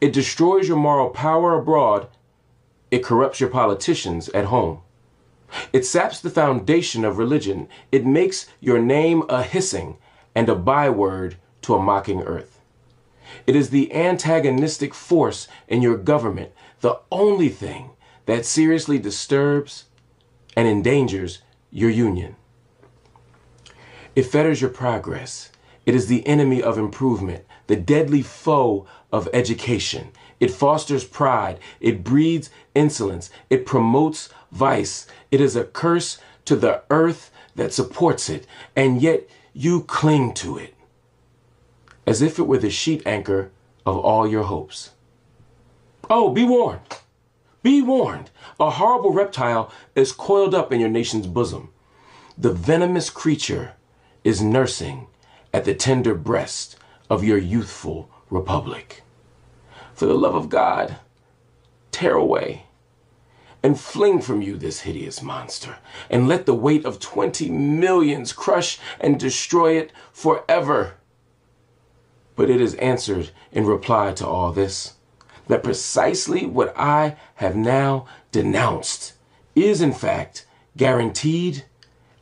It destroys your moral power abroad. It corrupts your politicians at home. It saps the foundation of religion. It makes your name a hissing and a byword to a mocking earth. It is the antagonistic force in your government, the only thing that seriously disturbs and endangers your union. It fetters your progress. It is the enemy of improvement, the deadly foe of education. It fosters pride. It breeds insolence. It promotes vice. It is a curse to the earth that supports it, and yet you cling to it, as if it were the sheet anchor of all your hopes. Oh, be warned. Be warned. A horrible reptile is coiled up in your nation's bosom. The venomous creature is nursing at the tender breast of your youthful republic. For the love of God, tear away and fling from you this hideous monster, and let the weight of 20 millions crush and destroy it forever. But it is answered in reply to all this, that precisely what I have now denounced is in fact guaranteed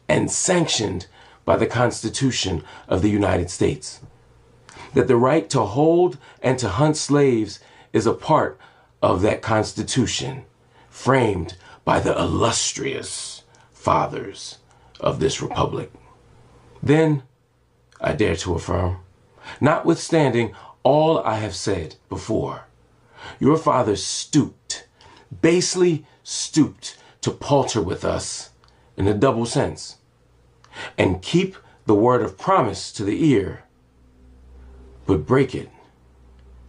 and sanctioned by the Constitution of the United States. That the right to hold and to hunt slaves is a part of that Constitution, framed by the illustrious fathers of this republic. Then I dare to affirm, notwithstanding all I have said before, your fathers stooped, basely stooped, to palter with us in a double sense, and keep the word of promise to the ear, but break it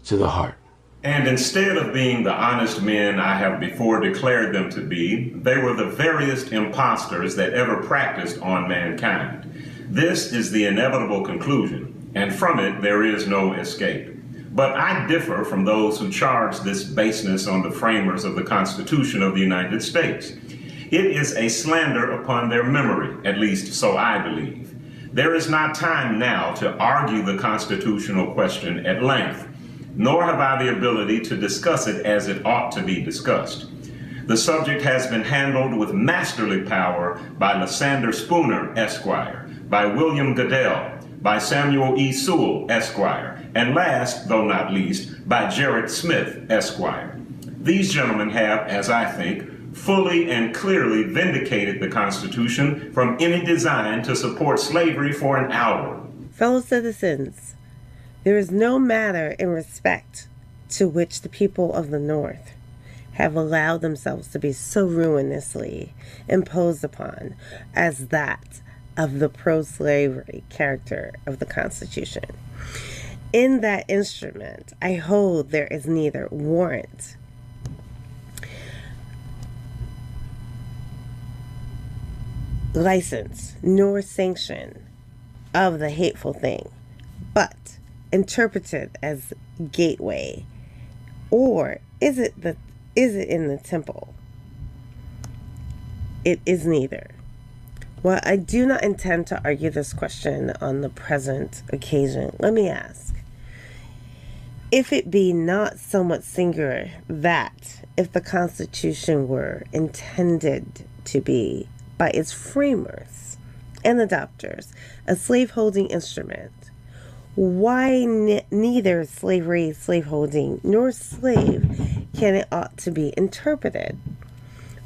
to the heart. And instead of being the honest men I have before declared them to be, they were the veriest impostors that ever practiced on mankind. This is the inevitable conclusion, and from it there is no escape. But I differ from those who charge this baseness on the framers of the Constitution of the United States. It is a slander upon their memory, at least so I believe. There is not time now to argue the constitutional question at length, nor have I the ability to discuss it as it ought to be discussed. The subject has been handled with masterly power by Lysander Spooner, Esquire, by William Goodell, by Samuel E. Sewell, Esquire, and last, though not least, by Gerrit Smith, Esquire. These gentlemen have, as I think, fully and clearly vindicated the Constitution from any design to support slavery for an hour. Fellow citizens, there is no matter in respect to which the people of the North have allowed themselves to be so ruinously imposed upon as that of the pro-slavery character of the Constitution. In that instrument, I hold there is neither warrant license nor sanction of the hateful thing, but interpreted as gateway, or is it in the temple? It is neither. While I do not intend to argue this question on the present occasion, let me ask, if it be not somewhat singular that if the Constitution were intended to be by its framers and adopters a slaveholding instrument, why neither slavery, slaveholding, nor slave can it ought to be interpreted?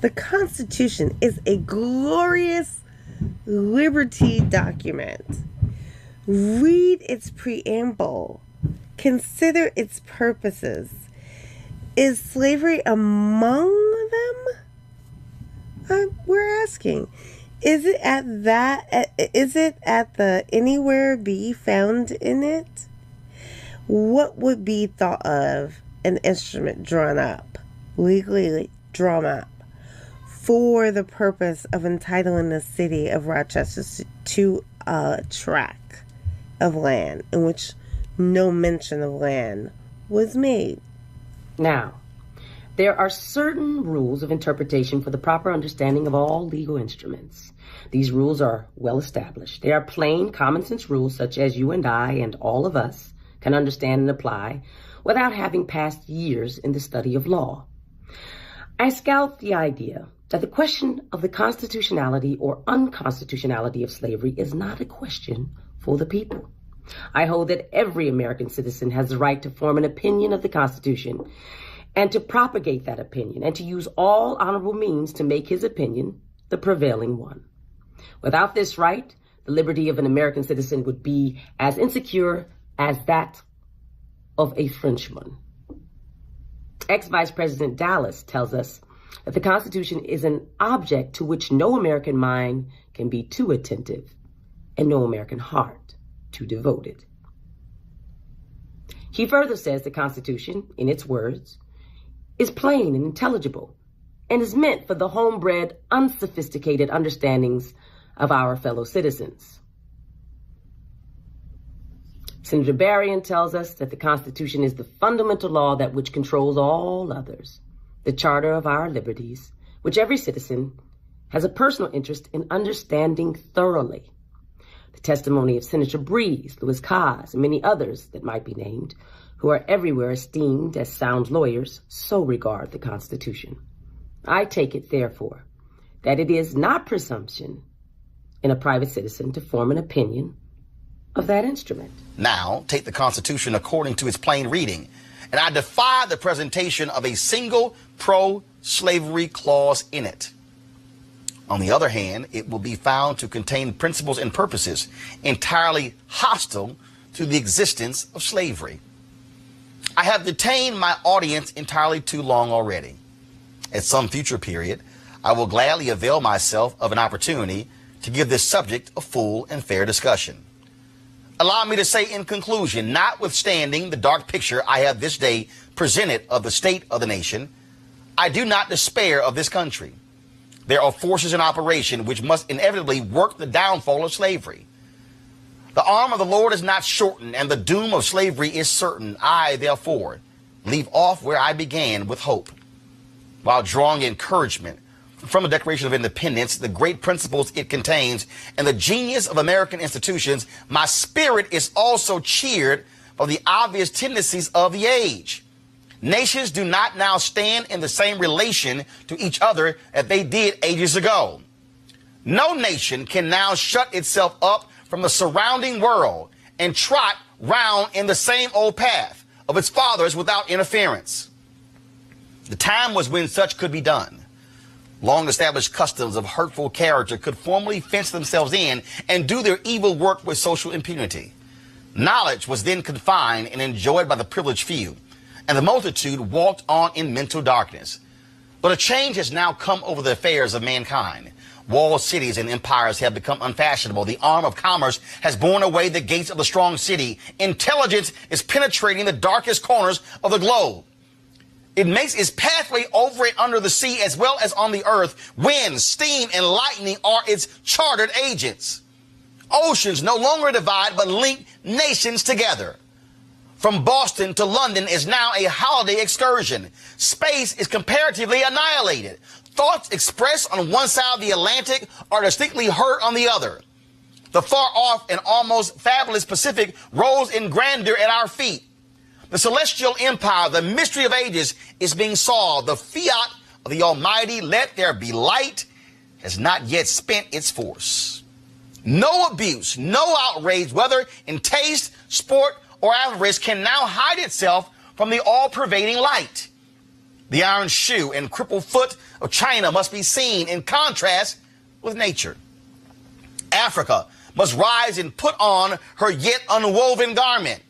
The Constitution is a glorious liberty document. Read its preamble consider its purposes. Is slavery among them? We're asking. Is it at the anywhere be found in it? What would be thought of an instrument drawn up, legally drawn up, for the purpose of entitling the city of Rochester to a tract of land in which no mention of land was made? Now, there are certain rules of interpretation for the proper understanding of all legal instruments. These rules are well established. They are plain, common sense rules such as you and I and all of us can understand and apply without having passed years in the study of law. I scout the idea that the question of the constitutionality or unconstitutionality of slavery is not a question for the people. I hold that every American citizen has the right to form an opinion of the Constitution and to propagate that opinion and to use all honorable means to make his opinion the prevailing one. Without this right, the liberty of an American citizen would be as insecure as that of a Frenchman. Ex-Vice President Dallas tells us that the Constitution is an object to which no American mind can be too attentive and no American heart too devoted. He further says the Constitution, in its words, is plain and intelligible and is meant for the homebred, unsophisticated understandings of our fellow citizens. Senator Berrien tells us that the Constitution is the fundamental law that which controls all others, the charter of our liberties, which every citizen has a personal interest in understanding thoroughly. The testimony of Senator Bree, Louis Caz, and many others that might be named, who are everywhere esteemed as sound lawyers, so regard the Constitution. I take it, therefore, that it is not presumption in a private citizen to form an opinion of that instrument. Now, take the Constitution according to its plain reading, and I defy the presentation of a single pro-slavery clause in it. On the other hand, it will be found to contain principles and purposes entirely hostile to the existence of slavery. I have detained my audience entirely too long already. At some future period, I will gladly avail myself of an opportunity to give this subject a full and fair discussion. Allow me to say in conclusion, notwithstanding the dark picture I have this day presented of the state of the nation, I do not despair of this country. There are forces in operation which must inevitably work the downfall of slavery. The arm of the Lord is not shortened, and the doom of slavery is certain. I, therefore, leave off where I began with hope, while drawing encouragement from the Declaration of Independence, the great principles it contains, and the genius of American institutions. My spirit is also cheered by the obvious tendencies of the age. Nations do not now stand in the same relation to each other as they did ages ago. No nation can now shut itself up from the surrounding world and trot round in the same old path of its fathers without interference. The time was when such could be done. Long-established customs of hurtful character could formally fence themselves in and do their evil work with social impunity. Knowledge was then confined and enjoyed by the privileged few, and the multitude walked on in mental darkness. But a change has now come over the affairs of mankind. Walled cities and empires have become unfashionable. The arm of commerce has borne away the gates of the strong city. Intelligence is penetrating the darkest corners of the globe. It makes its pathway over and under the sea as well as on the earth. Wind, steam, and lightning are its chartered agents. Oceans no longer divide but link nations together. From Boston to London is now a holiday excursion. Space is comparatively annihilated. Thoughts expressed on one side of the Atlantic are distinctly heard on the other. The far-off and almost fabulous Pacific rose in grandeur at our feet. The celestial empire, the mystery of ages, is being solved. The fiat of the Almighty, let there be light, has not yet spent its force. No abuse, no outrage, whether in taste, sport, or avarice, can now hide itself from the all-pervading light. The iron shoe and crippled foot of China must be seen in contrast with nature. Africa must rise and put on her yet unwoven garment.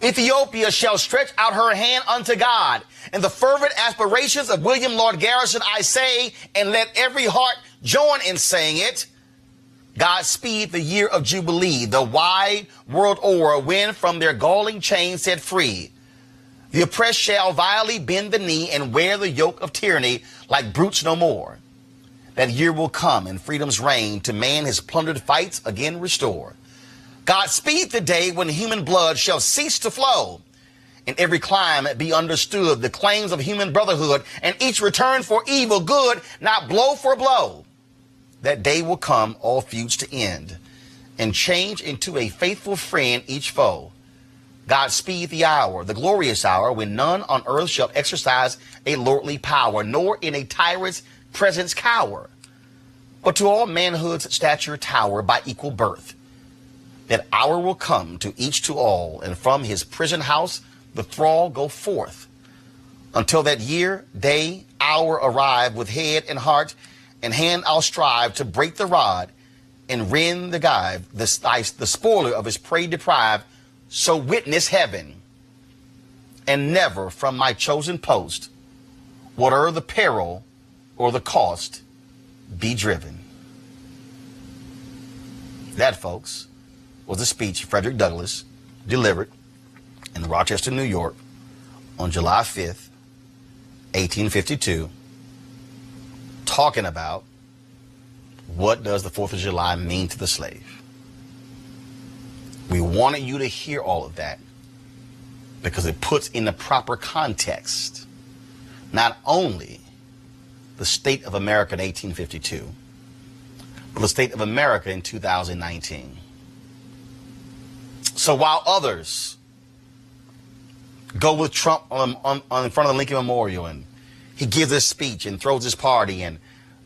Ethiopia shall stretch out her hand unto God. And the fervent aspirations of William Lord Garrison I say, and let every heart join in saying it. Godspeed the year of Jubilee, the wide world o'er, when from their galling chains set free. The oppressed shall vilely bend the knee and wear the yoke of tyranny like brutes no more. That year will come and freedom's reign to man his plundered fights again restore. Godspeed the day when human blood shall cease to flow. In every clime be understood the claims of human brotherhood, and each return for evil good, not blow for blow. That day will come, all feuds to end, and change into a faithful friend each foe. Godspeed the hour, the glorious hour, when none on earth shall exercise a lordly power, nor in a tyrant's presence cower, but to all manhood's stature tower by equal birth. That hour will come to each to all, and from his prison house the thrall go forth. Until that year, day, hour arrive, with head and heart and hand I'll strive to break the rod and rend the guide, the spoiler of his prey deprived. So witness heaven, and never from my chosen post, whate'er the peril or the cost, be driven. That, folks, was a speech Frederick Douglass delivered in Rochester, New York on July 5th, 1852, talking about what does the 4th of July mean to the slave. We wanted you to hear all of that because it puts in the proper context not only the state of America in 1852, but the state of America in 2019. So while others go with Trump on in front of the Lincoln Memorial, and he gives his speech and throws his party, and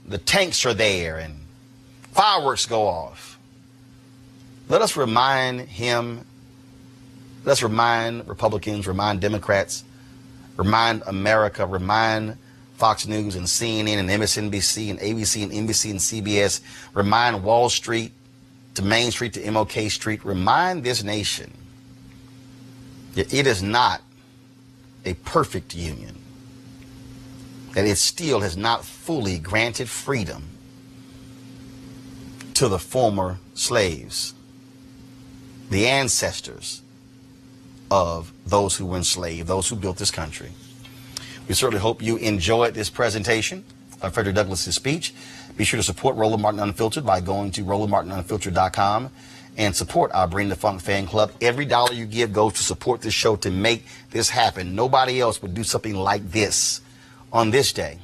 the tanks are there and fireworks go off, let us remind him, let's remind Republicans, remind Democrats, remind America, remind Fox News and CNN and MSNBC and ABC and NBC and CBS, remind Wall Street to Main Street to MLK Street, remind this nation that it is not a perfect union, that it still has not fully granted freedom to the former slaves, the ancestors of those who were enslaved, those who built this country. We certainly hope you enjoyed this presentation of Frederick Douglass's speech. Be sure to support Roland Martin Unfiltered by going to RolandMartinUnfiltered.com and support our Bring the Funk fan club. Every dollar you give goes to support this show to make this happen. Nobody else would do something like this on this day.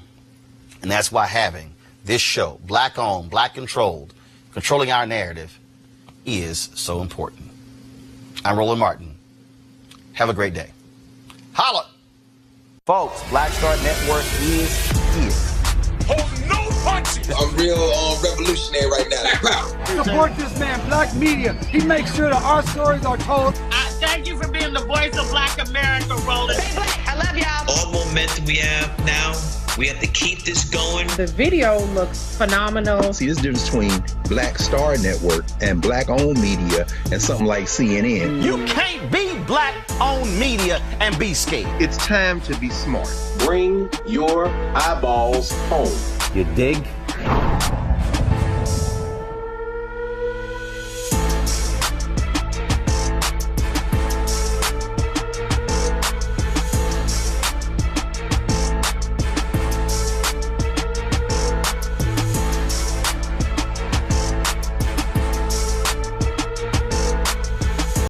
And that's why having this show, black owned, black controlled, controlling our narrative, is so important. I'm Roland Martin. Have a great day. Holla! Folks, Black Star Network is here. Hold no punches! I'm real revolutionary right now. Support this man, Black Media. He makes sure that our stories are told. Thank you for being the voice of Black America, Roland. Stay black. I love y'all. All momentum we have now, we have to keep this going. The video looks phenomenal. See, this difference between Black Star Network and black-owned media and something like CNN. You can't be black-owned media and be scared. It's time to be smart. Bring your eyeballs home. You dig?